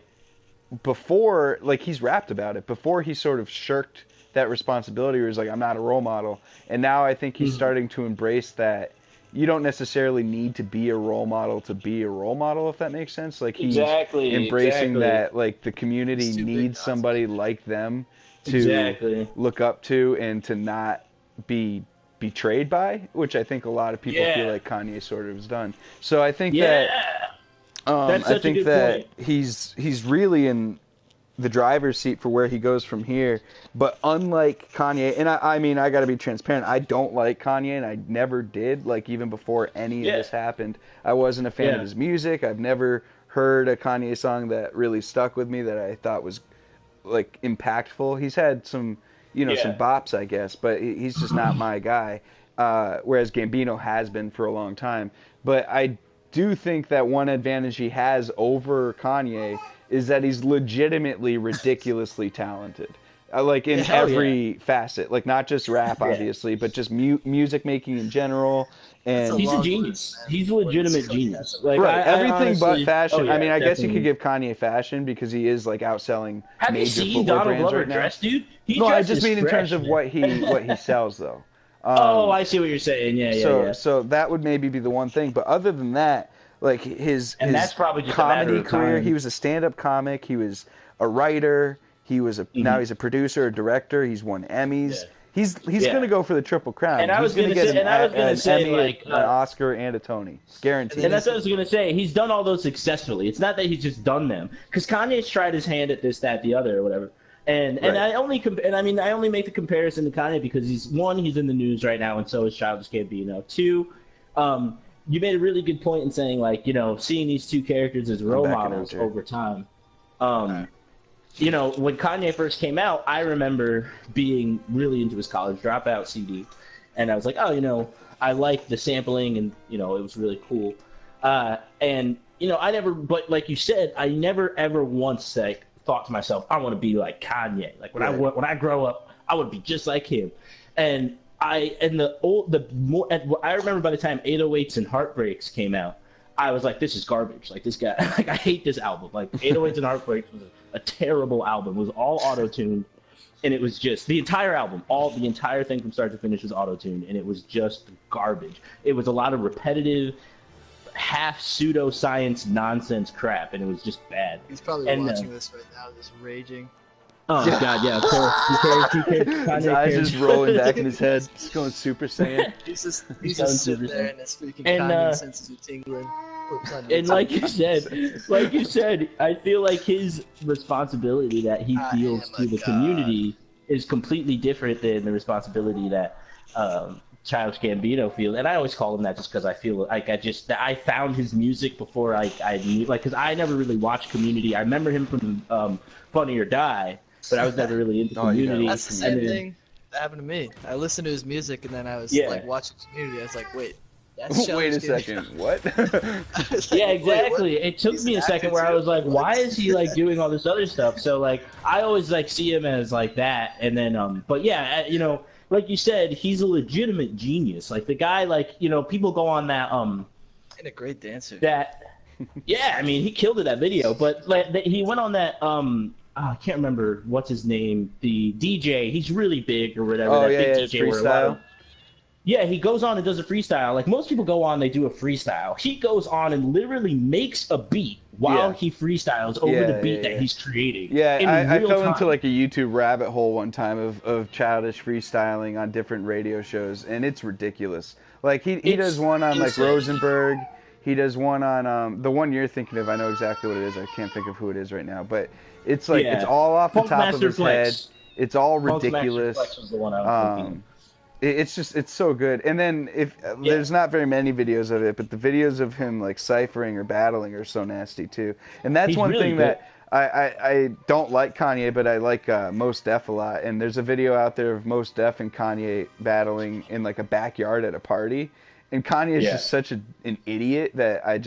before, like, he's rapped about it. Before he sort of shirked that responsibility, where he's like, I'm not a role model, and now I think he's starting to embrace that you don't necessarily need to be a role model to be a role model, if that makes sense. Like he's embracing that, like, the community needs somebody like them to look up to and to not be betrayed by, which I think a lot of people feel like Kanye sort of has done. So I think that I think that he's really in the driver's seat for where he goes from here. But unlike Kanye, and I mean, I got to be transparent, I don't like Kanye, and I never did. Like, even before any of this happened, I wasn't a fan of his music. I've never heard a Kanye song that really stuck with me that I thought was, like, impactful. He's had some, you know, some bops, I guess, but he's just not my guy, whereas Gambino has been for a long time. But I do think that one advantage he has over Kanye is that he's legitimately ridiculously talented. Like, in every facet. Like, not just rap, obviously, but just music making in general. And he's a genius. He's a legitimate genius. Like, everything honestly, but fashion. I mean, I guess you definitely could give Kanye fashion because he is, like, outselling Have major you seen footwear Donald brands Glover right now. dress, dude? No, I just mean in terms of what he sells, though. I see what you're saying. Yeah. So that would maybe be the one thing. But other than that, Like his that's probably just a matter comedy of career. time. He was a stand-up comic. He was a writer. He was now he's a producer, a director. He's won Emmys. Yeah. He's Yeah. going to go for the Triple Crown. And I was he's going to get an say, Emmy, like, an Oscar, and a Tony, guaranteed. And that's what I was gonna say. He's done all those successfully. It's not that he's just done them, because Kanye's tried his hand at this, that, the other, or whatever. And Right. I only I only make the comparison to Kanye because he's in the news right now, and so is Childish Gambino. Two, you made a really good point in saying, like, seeing these two characters as role models over time. When Kanye first came out, I remember being really into his College Dropout CD, and I was like, I like the sampling, and it was really cool. And I never, but like you said, I never ever once thought to myself, I want to be like Kanye. Like when I grow up, I want to be just like him. And I remember by the time 808s and Heartbreaks came out, I was like, this is garbage. Like this guy, like I hate this album. Like 808s and Heartbreaks was a terrible album. It was all auto-tuned, and it was just the entire album, the entire thing from start to finish was auto-tuned, and it was just garbage. It was a lot of repetitive, half pseudoscience nonsense crap, and it was just bad. He's probably watching this right now, just raging. Oh God, yeah, of course. His eyes just rolling back in his head, just going Super Saiyan. He's just sitting there and his freaking Kanye senses are tingling. And like you said, I feel like his responsibility that he feels to the community is completely different than the responsibility that Childish Gambino feels. And I always call him that just because I feel like I found his music before I knew, like, because I never really watched Community. I remember him from Funny or Die, but I was never really into Community. That's the same thing that happened to me. I listened to his music and then I was like watching Community. I was like, wait. Wait a second, what? Yeah, exactly. It took me a second where I was like, why is he like doing all this other stuff? So like, I always like see him as like that, and then but yeah, like you said, he's a legitimate genius. Like the guy, like people go on that and a great dancer. Yeah, I mean he killed it that video, but like he went on that I can't remember what's his name, the DJ. He's really big or whatever. Oh, big DJ freestyle. Yeah, he goes on and does a freestyle. Like most people go on, they do a freestyle. He goes on and literally makes a beat while he freestyles over the beat that he's creating. Yeah, I fell into like a YouTube rabbit hole one time of Childish freestyling on different radio shows, and it's ridiculous. Like he does one on like Rosenberg. He does one on the one you're thinking of. I know exactly what it is. I can't think of who it is right now, but it's like it's all off the top of his head. It's all ridiculous. Flex was the one I was thinking. It's so good. And then there's not very many videos of it, but the videos of him like ciphering or battling are so nasty too. And that's one thing that I don't like Kanye, but I like Mos Def a lot. And there's a video out there of Mos Def and Kanye battling in like a backyard at a party. And Kanye is just such an idiot that I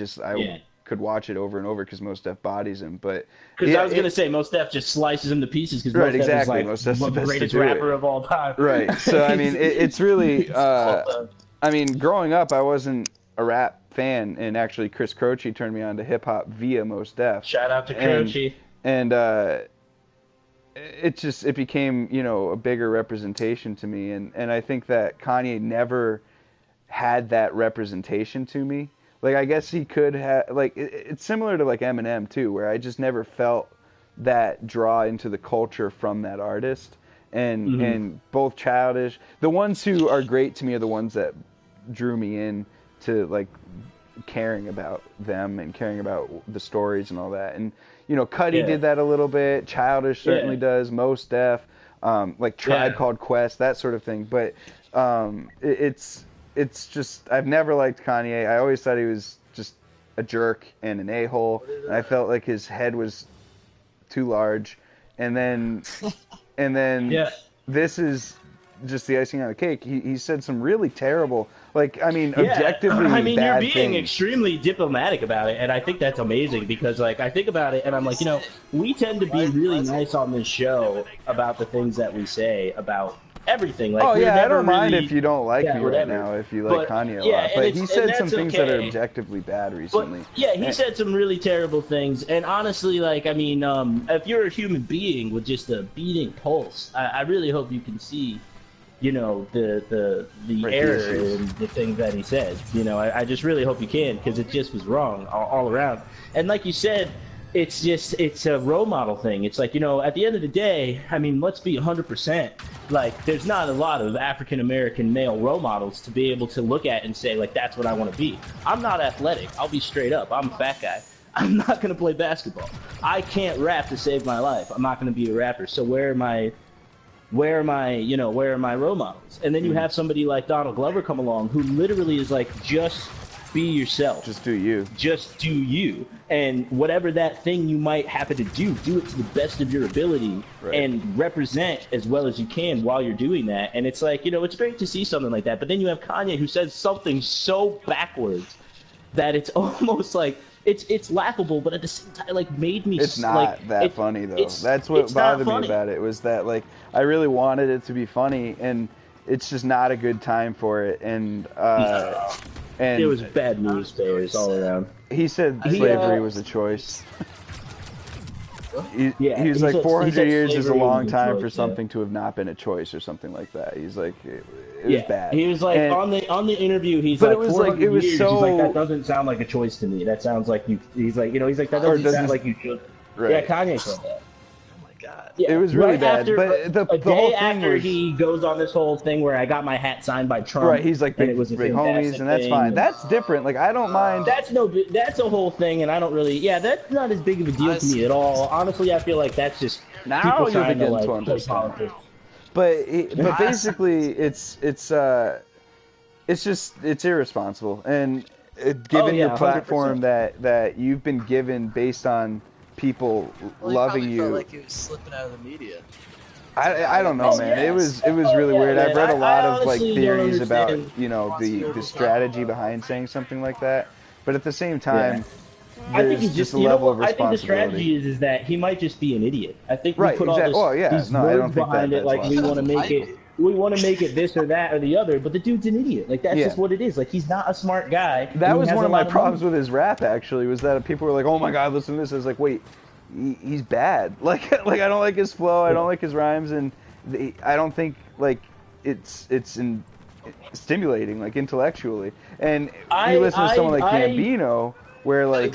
could watch it over and over because Mos Def bodies him. But because I was gonna say Mos Def just slices him to pieces because Mos Def is like the greatest rapper of all time. Right. So I mean, it's really. I mean, growing up, I wasn't a rap fan, and actually, Chris Croce turned me on to hip hop via Mos Def. Shout out to Croce. And it became a bigger representation to me, and I think that Kanye never had that representation to me. Like, I guess he could have, like, it's similar to, like, Eminem, too, where I just never felt that draw into the culture from that artist. And both Childish, the ones who are great to me are the ones that drew me in to, like, caring about them and caring about the stories and all that. And, Cudi did that a little bit. Childish certainly does. Mos Def, like, Tribe Called Quest, that sort of thing. But it's just, I've never liked Kanye. I always thought he was just a jerk and an a-hole. And I felt like his head was too large. And then this is just the icing on the cake. He said some really terrible, like, I mean, objectively I mean, bad you're being things. Extremely diplomatic about it, and I think that's amazing because, like, I think about it and I'm like, we tend to be really nice on this show about the things that we say about everything. Like, I don't mind if you don't like me right now, if you like Kanye a lot. But he said some things that are objectively bad recently. But, he said some really terrible things. And honestly, like, I mean, if you're a human being with just a beating pulse, I really hope you can see you know, the Right, error the issues. in the things that he said. You know, I just really hope you can, because it just was wrong all around. And like you said, it's a role model thing. It's like, you know, at the end of the day, I mean, let's be 100%. Like, there's not a lot of African American male role models to be able to look at and say, like, that's what I want to be. I'm not athletic. I'll be straight up. I'm a fat guy. I'm not going to play basketball. I can't rap to save my life. I'm not going to be a rapper. So where are my role models? And then you have somebody like Donald Glover come along who literally is like, just be yourself. Just do you. Just do you. And whatever that thing you might happen to do it to the best of your ability, right, and represent as well as you can while you're doing that. And it's like, you know, it's great to see something like that. But then you have Kanye who says something so backwards that it's almost like, it's laughable, but at the same time, like, made me. It's not that funny though. That's what bothered me about it, was that, like, I really wanted it to be funny, and it's just not a good time for it. And and it was bad news bears all around. He said slavery was a choice. He was like, 400 years is a long time for something to have not been a choice, or something like that. He's like, it was bad. He was like, on the interview, he's but like, it was like, it was years, so. He's like, that doesn't sound like a choice to me. That sounds like you. He's like, you know, he's like, that doesn't sound like you should. Right. Yeah, Kanye said that. God. Yeah, it was really right bad. After, but the a whole day thing after was, he goes on this whole thing where I got my hat signed by Trump. Right, he's like, big, it was big homies, and that's thing. fine. That's different. Like, I don't mind. That's a whole thing, and I don't really. Yeah, that's not as big of a deal to me at all. Honestly, I feel like that's just now people you're trying to, beginning like, to play understand. politics. But basically, it's irresponsible, and given your platform 100%. that you've been given based on people loving you. Felt like he was slipping out of the media. I don't know, man. Yes. It was really weird. Man. I've read a lot of like honestly theories about, understand. you know, the strategy behind saying something like that. But at the same time, I think there's he's just a you know level what? of I think the responsibility. strategy is that he might just be an idiot. I think we Right, put all this, well, yeah, these no, I words don't think behind that it, like that's we why. want to make it. We want to make it this or that or the other, but the dude's an idiot. Like, that's Yeah. just what it is. Like, he's not a smart guy. That was one of my problems money. with his rap, actually, was that people were like, "Oh my God, listen to this." I was like, "Wait, he's bad." Like I don't like his flow. I don't like his rhymes, and I don't think like it's stimulating, like, intellectually. And you listen to someone like Gambino, where like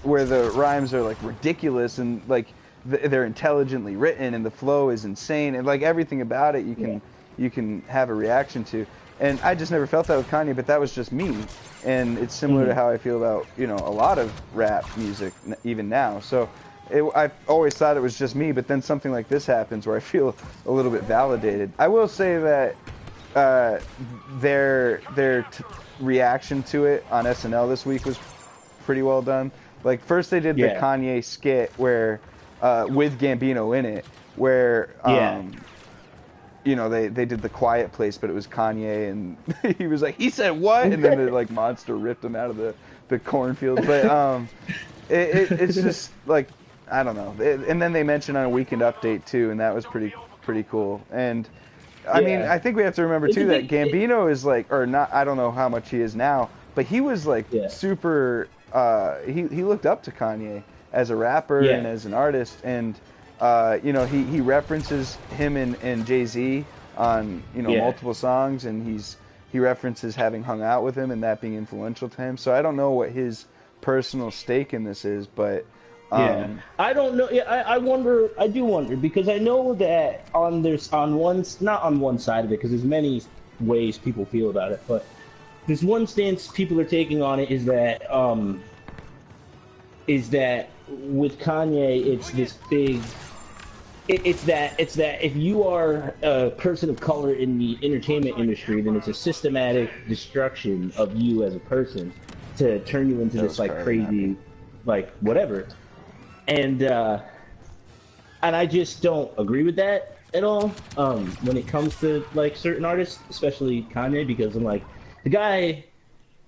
where the rhymes are like ridiculous, and like they're intelligently written, and the flow is insane, and like everything about it you can have a reaction to. And I just never felt that with Kanye, but that was just me. And it's similar to how I feel about, you know, a lot of rap music even now. So I always thought it was just me, but then something like this happens where I feel a little bit validated. I will say that their reaction to it on SNL this week was pretty well done. Like, first they did the Kanye skit where with Gambino in it, where you know, they did The Quiet Place, but it was Kanye, and he was like, he said what? And then the like monster ripped him out of the cornfield. But it's just like, I don't know. And then they mentioned on a Weekend Update too, and that was pretty cool. And I mean, I think we have to remember too that Gambino is like, or not, I don't know how much he is now, but he was like super. He looked up to Kanye as a rapper and as an artist, and you know, he references him and Jay-Z on, you know, multiple songs, and he references having hung out with him and that being influential to him. So I don't know what his personal stake in this is, but I don't know. I wonder. I do wonder, because I know that not on one side of it, because there's many ways people feel about it, but there's one stance people are taking on it is that with Kanye, it's this big. It's that if you are a person of color in the entertainment industry, then it's a systematic destruction of you as a person to turn you into this like crazy, like whatever. And I just don't agree with that at all when it comes to like certain artists, especially Kanye, because I'm like, the guy,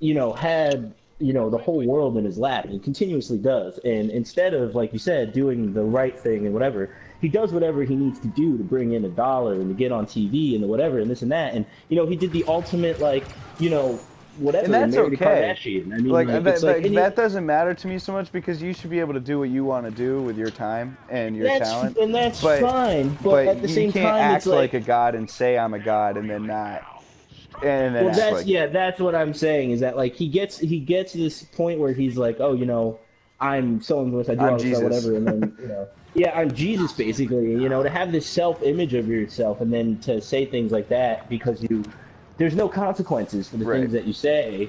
you know, had, you know, the whole world in his lap, and he continuously does. And instead of, like you said, doing the right thing and whatever, he does whatever he needs to do to bring in $1 and to get on TV and whatever and this and that. And, you know, he did the ultimate, like, you know, whatever And that's married a okay. Kardashian. I mean, Like, it's like that doesn't matter to me so much because you should be able to do what you want to do with your time and your talent. that's But fine. But but at the you same can't time, it's act like like, a god and say I'm a god and then not, and then well, act like that's what I'm saying is that like he gets to this point where he's like, oh, I'm so and this, I do I'm all this stuff, Jesus. whatever, and then yeah, I'm Jesus basically. To have this self-image of yourself and then to say things like that because there's no consequences for the Right. things that you say,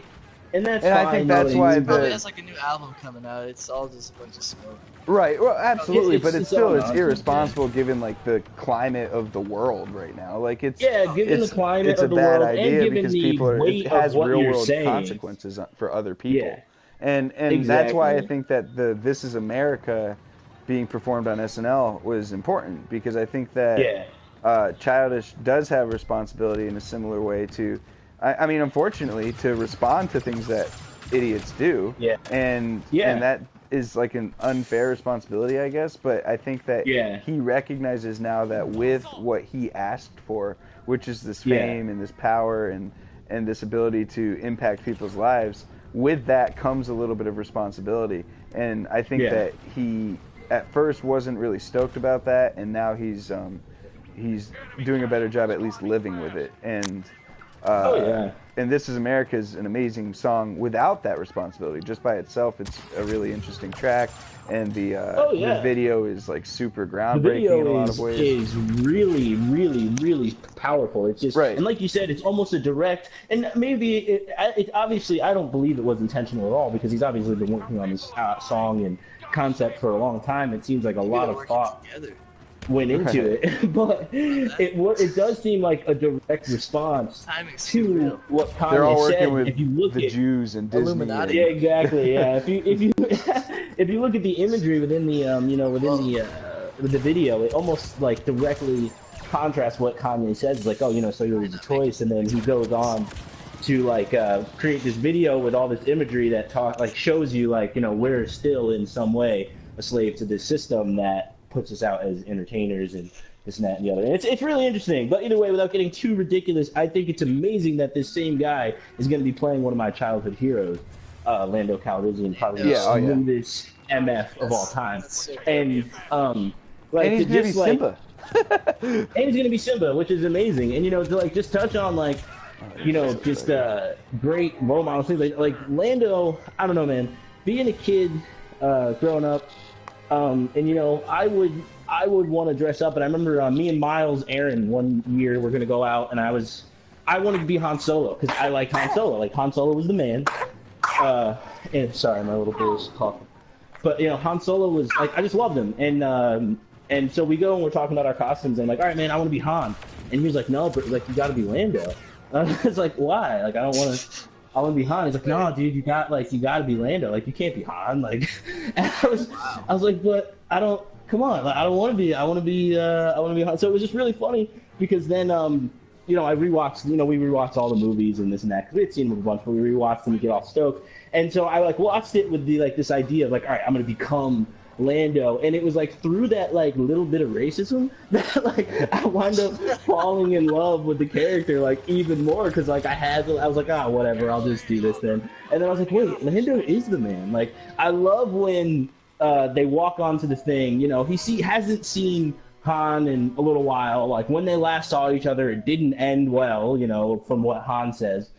and that's And fine. I think that's why Probably has like a new album coming out. It's all just a bunch of smoke. Right. Well, absolutely, but it's still all it's nonsense, irresponsible given like the climate of the world right now. Like given the climate it's of a the bad world and idea given because the people are it weight of has what real you're world saying. consequences for other people. Yeah. And that's why I Exactly. think that the This Is America being performed on SNL was important because I think that Yeah. Childish does have responsibility in a similar way to I mean unfortunately to respond to things that idiots do. Yeah. And Yeah. that is like an unfair responsibility, I guess, but I think that Yeah. he recognizes now that with what he asked for, which is this Yeah. fame and this power and this ability to impact people's lives, with that comes a little bit of responsibility. And I think Yeah. that he at first wasn't really stoked about that, and now he's doing a better job at least living with it. And Oh yeah. and This Is America is an amazing song without that responsibility. Just by itself, it's a really interesting track, and the video is like super The groundbreaking video in a lot of ways. is really, really, really powerful. It's just, Right. and like you said, it's almost a direct, and maybe it obviously, I don't believe it was intentional at all because he's obviously been working on this song and concept for a long time. It seems like a lot of thought Together. went into it, but it does seem like a direct response Timing's too to real. what Kanye They're all said. working with If you look the at Jews and Disney. Illuminati. Yeah, exactly. Yeah, if you if you look at the imagery within the with the video, it almost like directly contrasts what Kanye says. It's like, oh, so you're the choice, and then he goes on to like create this video with all this imagery that shows you we're still in some way a slave to this system that puts us out as entertainers and this and that and the other. And it's really interesting. But either way, without getting too ridiculous, I think it's amazing that this same guy is going to be playing one of my childhood heroes, Lando Calrissian, probably the smoothest MF of all time. So And and he's gonna be Simba. and he's gonna be Simba, which is amazing. And to just touch on great role models, things like Lando. I don't know, man. Being a kid, growing up. I would want to dress up, and I remember me and Miles Aaron one year were gonna go out, and I wanted to be Han Solo because I like Han Solo. Like Han Solo was the man. And sorry, my little boy's coughing. But Han Solo was like I just loved him, and so we go and we're talking about our costumes, and I'm like, all right, man, I want to be Han, and he was like, no, but like you got to be Lando. And I was like, why? Like I want to be Han. He's like, no, dude, you got to be Lando. Like you can't be Han. Like, and I was like, but I don't. Come on, like, I don't want to be. I want to be Han. So it was just really funny because then, I rewatched. We rewatched all the movies and this and that because we had seen them a bunch, but we rewatched them to get all stoked. And so I watched it with this idea of all right, I'm gonna become Lando, and it was through that little bit of racism that I wound up falling in love with the character even more because I was like, oh, whatever, I'll just do this then. And then I was like, wait, Lando is the man. I love when they walk onto the thing. He hasn't seen Han in a little while. When they last saw each other, it didn't end well. From what Han says.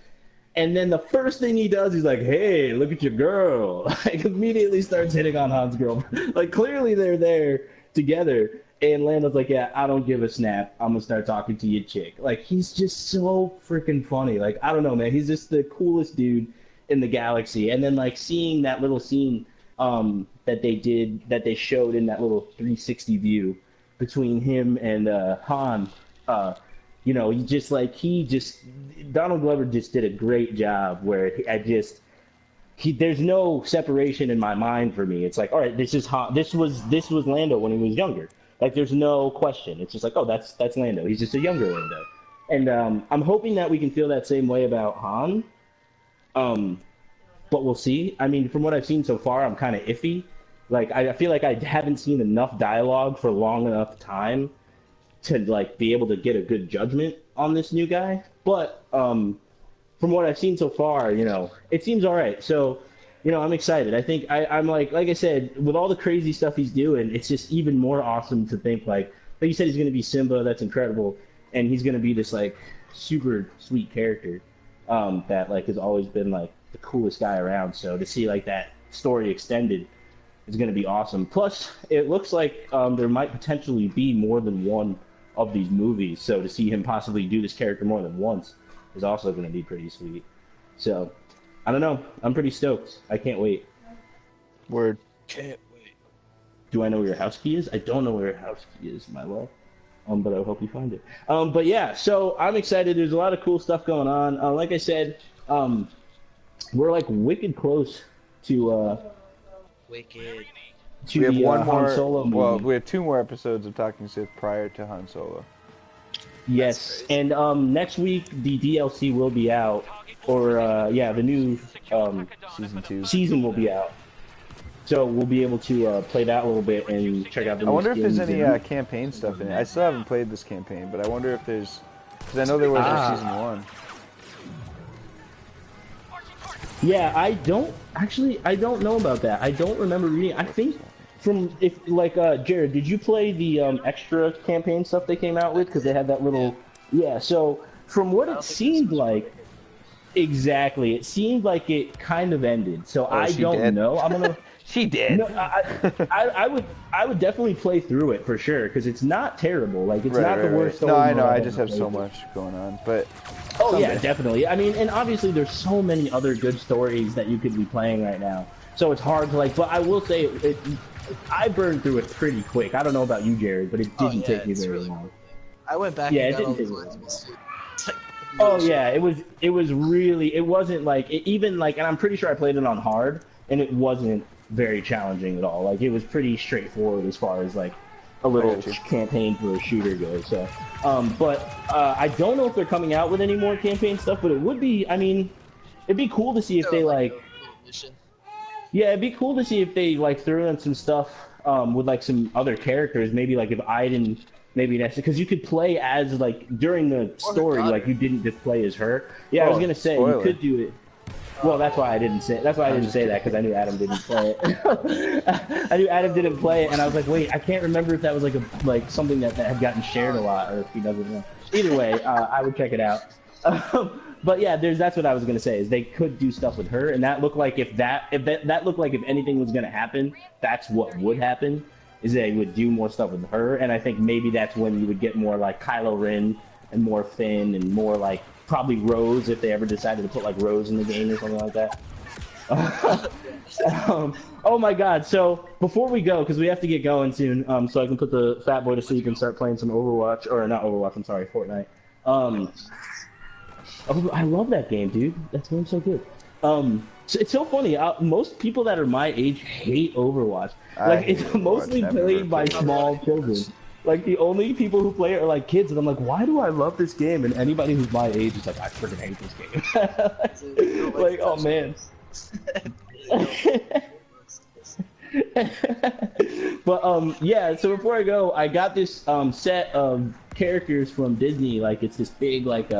And then the first thing he does, he's like, hey, look at your girl. Immediately starts hitting on Han's girl. Clearly they're there together. And Lando's like, yeah, I don't give a snap. I'm going to start talking to your chick. He's just so freaking funny. I don't know, man. He's just the coolest dude in the galaxy. And then, seeing that little scene that they showed in that little 360 view between him and Han, Donald Glover just did a great job where there's no separation in my mind for me. It's all right, this was Lando when he was younger. There's no question. It's just oh, that's Lando. He's just a younger Lando. And I'm hoping that we can feel that same way about Han. But we'll see. I mean, from what I've seen so far, I'm kind of iffy. I feel like I haven't seen enough dialogue for long enough time to be able to get a good judgment on this new guy. But from from what I've seen so far, you know, it seems all right. So, you know, I'm excited. I think I'm like I said, with all the crazy stuff he's doing, it's just even more awesome to think like you said, he's going to be Simba. That's incredible, and he's going to be this like super sweet character that like has always been like the coolest guy around. So to see like that story extended is going to be awesome. Plus, it looks like there might potentially be more than one of these movies. So to see him possibly do this character more than once is also going to be pretty sweet. So, I don't know. I'm pretty stoked. I can't wait. Word. Can't wait. Do I know where your house key is? I don't know where your house key is, my love. But I hope you find it. But yeah, so I'm excited. There's a lot of cool stuff going on. Like I said, we're like wicked close to Wicked. to We have the one more. Han Solo movie. Well, we have 2 more episodes of Talking Sith prior to Han Solo. Yes, That's crazy. and next week the DLC will be out, or yeah, the new Season 2. season will be out. So we'll be able to play that a little bit and check out the. I wonder if there's skins any and- campaign stuff in it. I still haven't played this campaign, but I wonder if there's, because I know there was in Season 1. Yeah, I don't know about that. I don't remember reading. I think from if like Jared, did you play the extra campaign stuff they came out with? Because they had that little yeah. So from what it seemed like, exactly, it seemed like it kind of ended. So I she don't did? know. I'm gonna. She did. No, I would definitely play through it for sure because it's not terrible. Like it's not the worst. No, story I know. mode I I've just ever have so played. much going on, but Oh yeah, someday. definitely. I mean, and obviously there's so many other good stories that you could be playing right now. So it's hard to like. But I will say, I burned through it pretty quick. I don't know about you, Jared, but it didn't take me it's very really long. I went back Yeah, and it got all didn't the take long. collectibles too. It's like, Oh yeah, it was really. It wasn't like even like, and I'm pretty sure I played it on hard, and it wasn't very challenging at all. Like it was pretty straightforward as far as like a little got you. campaign for a shooter goes. So, but I don't know if they're coming out with any more campaign stuff, but it would be. I mean, it'd be cool to see if they like. a little mission. Yeah, it'd be cool to see if they like threw in some stuff with like some other characters. Maybe like if Aiden, maybe that's because you could play as like during the story, daughter. like you didn't just play as her. Yeah, I was Oh, gonna say spoiler. you could do it. Well, that's why I didn't say. That's why I didn't say that because I knew Adam didn't play it. I knew Adam didn't play it, and I was like, wait, I can't remember if that was like something that had gotten shared a lot, or if he doesn't know. Either way, I would check it out. But yeah, that's what I was gonna say is they could do stuff with her, and that looked like if that looked like if anything was gonna happen, that's what would happen. Is they would do more stuff with her, and I think maybe that's when you would get more like Kylo Ren and more Finn and more like probably Rose if they ever decided to put like Rose in the game or something like that. Oh my God! So before we go, because we have to get going soon, so I can put the fat boy to sleep and start playing some Overwatch, or not Overwatch. I'm sorry, Fortnite. Oh, I love that game, dude. That game's so good. So it's so funny. Most people that are my age hate Overwatch. I Like hate it's Overwatch. mostly I've never played by played it. small children. Like the only people who play it are like kids, and I'm like, why do I love this game? And anybody who's my age is like, I freaking hate this game. Like, oh man. But yeah. So before I go, I got this set of characters from Disney. Like it's this big like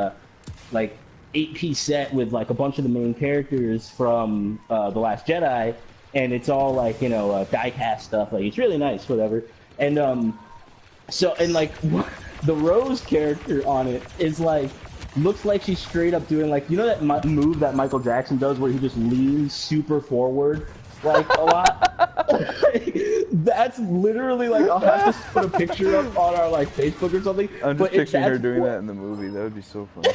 8-piece set with like a bunch of the main characters from The Last Jedi, and it's all like die-cast stuff. Like it's really nice, whatever. And so and like the Rose character on it is like looks like she's straight up doing like that move that Michael Jackson does where he just leans super forward like a lot. That's literally like I'll have to put a picture up on our like Facebook or something. I'm but just picturing her that's doing what- that in the movie. That would be so funny.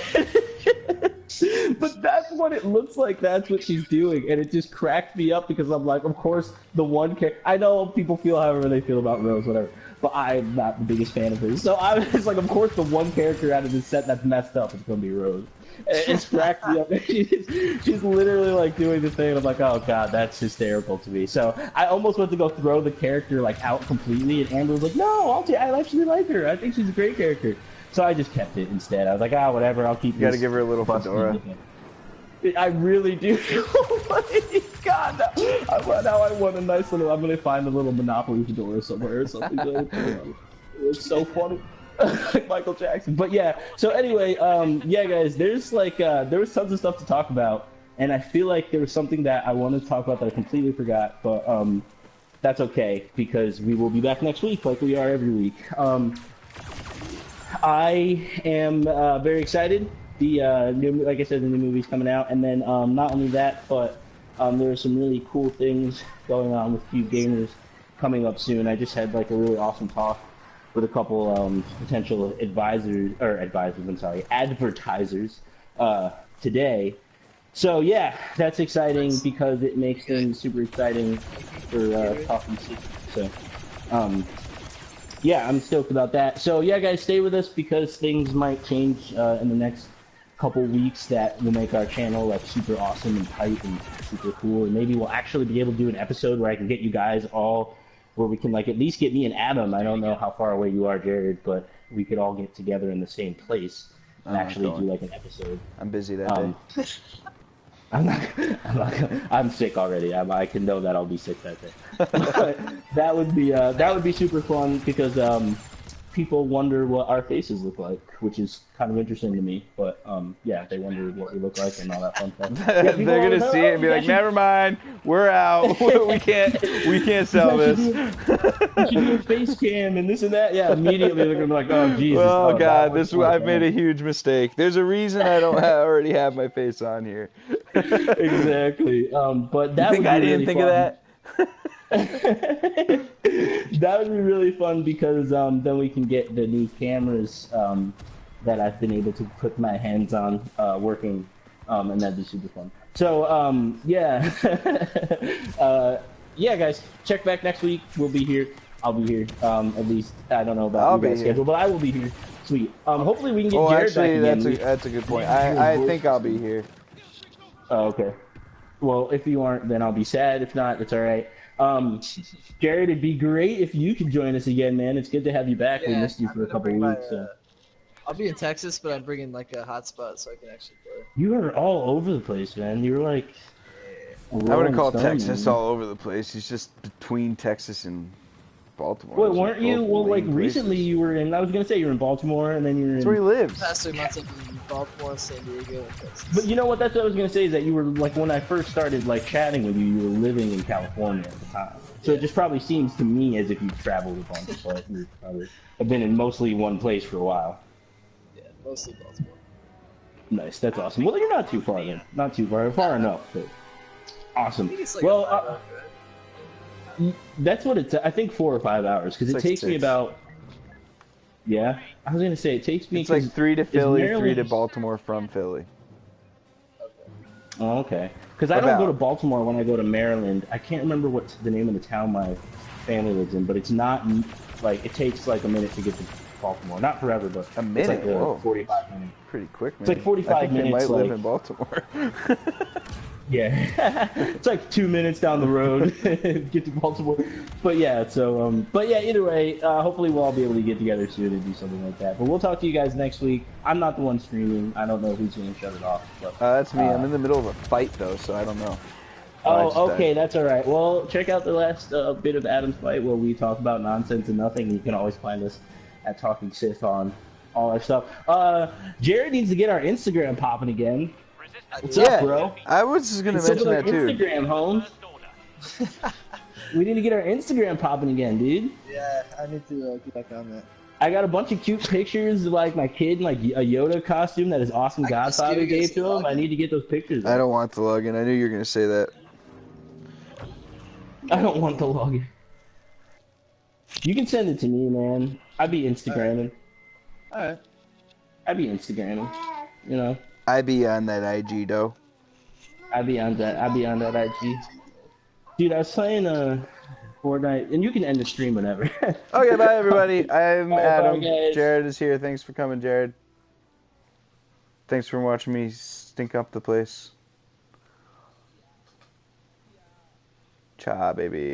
But that's what it looks like. That's what she's doing, and it just cracked me up because I'm like, of course, the one character. I know people feel however they feel about Rose, whatever, but I'm not the biggest fan of hers. So I was like, of course, the one character out of this set that's messed up is gonna be Rose. And it's cracked me up. She's literally like doing the thing, and I'm like, oh god, that's hysterical to me. So I almost went to go throw the character like out completely, and Amber was like, no, I actually like her. I think she's a great character. So I just kept it instead. I was like, whatever, I'll keep. You gotta this give her a little busty fedora. with it. I really do. Oh my god! Now I want a nice little. I'm gonna find a little Monopoly fedora somewhere or something. It was so funny. like Michael Jackson. But yeah, so anyway, yeah, guys, there's like there was tons of stuff to talk about, and I feel like there was something that I wanted to talk about that I completely forgot, but that's okay because we will be back next week, like we are every week. I am very excited. The new, like I said, the new movie's coming out, and then not only that, but there are some really cool things going on with Few Gamers coming up soon. I just had like a really awesome talk with a couple potential advisors. I'm sorry, advertisers today. So yeah, that's exciting because it makes things super exciting for talking Sith. So yeah, I'm stoked about that. So yeah, guys, stay with us because things might change in the next couple weeks that will make our channel like super awesome and tight and super cool. And maybe we'll actually be able to do an episode where I can get you guys all, where we can like at least get me and Adam. I don't know how far away you are, Jared, but we could all get together in the same place and actually do like an episode. I'm busy that day. I'm sick already. I can know that I'll be sick that day. But that would be super fun because people wonder what our faces look like, which is kind of interesting to me. But yeah, they wonder what we look like and all that fun stuff. Yeah, they're gonna see it and be like, "Never mind, we're out. we can't sell this." We should do a face cam and this and that. Yeah, immediately they're gonna be like, "Oh Jesus! Oh God, I've made a huge mistake. There's a reason I don't already have my face on here." Exactly. But that you think would be I didn't really think fun. of that? That would be really fun because then we can get the new cameras that I've been able to put my hands on working, and that'd be super fun. So yeah, yeah, guys, check back next week. We'll be here. I'll be here. At least I don't know about you guys' schedule, but I will be here. Sweet. Hopefully we can get Jared back again. That's a good point. I think I'll be here. Oh, okay. Well, if you aren't, then I'll be sad. If not, it's all right. Jared, it'd be great if you could join us again, man. It's good to have you back. We missed you for a couple weeks. So. I'll be in Texas, but I'm bringing like a hotspot so I can actually play. You are all over the place, man. You're like. I wouldn't call Texas all over the place. He's just between Texas and Baltimore. Wait, weren't you? Well, like recently you were in. I was gonna say you were in Baltimore, and then you were in. That's where he lives. The past 3 months I've been in Baltimore, San Diego, and Texas. But you know what? That's what I was gonna say. Is that you were like when I first started like chatting with you, you were living in California at the time. So it just probably seems to me as if you've traveled a bunch, but you probably have been in mostly one place for a while. Yeah, mostly Baltimore. Nice, that's awesome. Well, you're not too far then. Not too far. Far enough. But awesome. I think it's like well, that's what it's. I think 4 or 5 hours because it takes me about. Yeah, I was gonna say it takes me. It's like 3 to Philly, 3 to Baltimore from Philly. Oh, okay. Because I don't go to Baltimore when I go to Maryland. I can't remember what the name of the town my family lives in, but it's not like it takes like a minute to get to Baltimore. Not forever, but a minute. It's like 45 minutes. Pretty quick, man. It's like 45 I think minutes. They might live in Baltimore. Yeah, it's like 2 minutes down the road get to Baltimore. But yeah, so but yeah, either way, hopefully we'll all be able to get together soon and do something like that. But we'll talk to you guys next week. I'm not the one streaming. I don't know who's going to shut it off. But, that's me. I'm in the middle of a fight though, so I don't know. Oh, okay, that's all right. Well, check out the last bit of Adam's fight where we talk about nonsense and nothing. You can always find us at Talking Sith on all our stuff. Jared needs to get our Instagram popping again. What's up, bro? I was just gonna mention that too. Instagram, Holmes. We need to get our Instagram popping again, dude. Yeah, I need to get back on that. I got a bunch of cute pictures of like my kid in like a Yoda costume that his awesome godfather gave to him. I need to get those pictures. I don't want the login. I knew you were gonna say that. I don't want the login. You can send it to me, man. I'd be Instagramming. Alright. I'd be Instagramming. You know. I be on that IG though. I be on that IG. Dude, I was playing Fortnite, and you can end the stream whenever. Okay, bye everybody. I'm Adam. Bye, Jared is here. Thanks for coming, Jared. Thanks for watching me stink up the place. Cha, baby.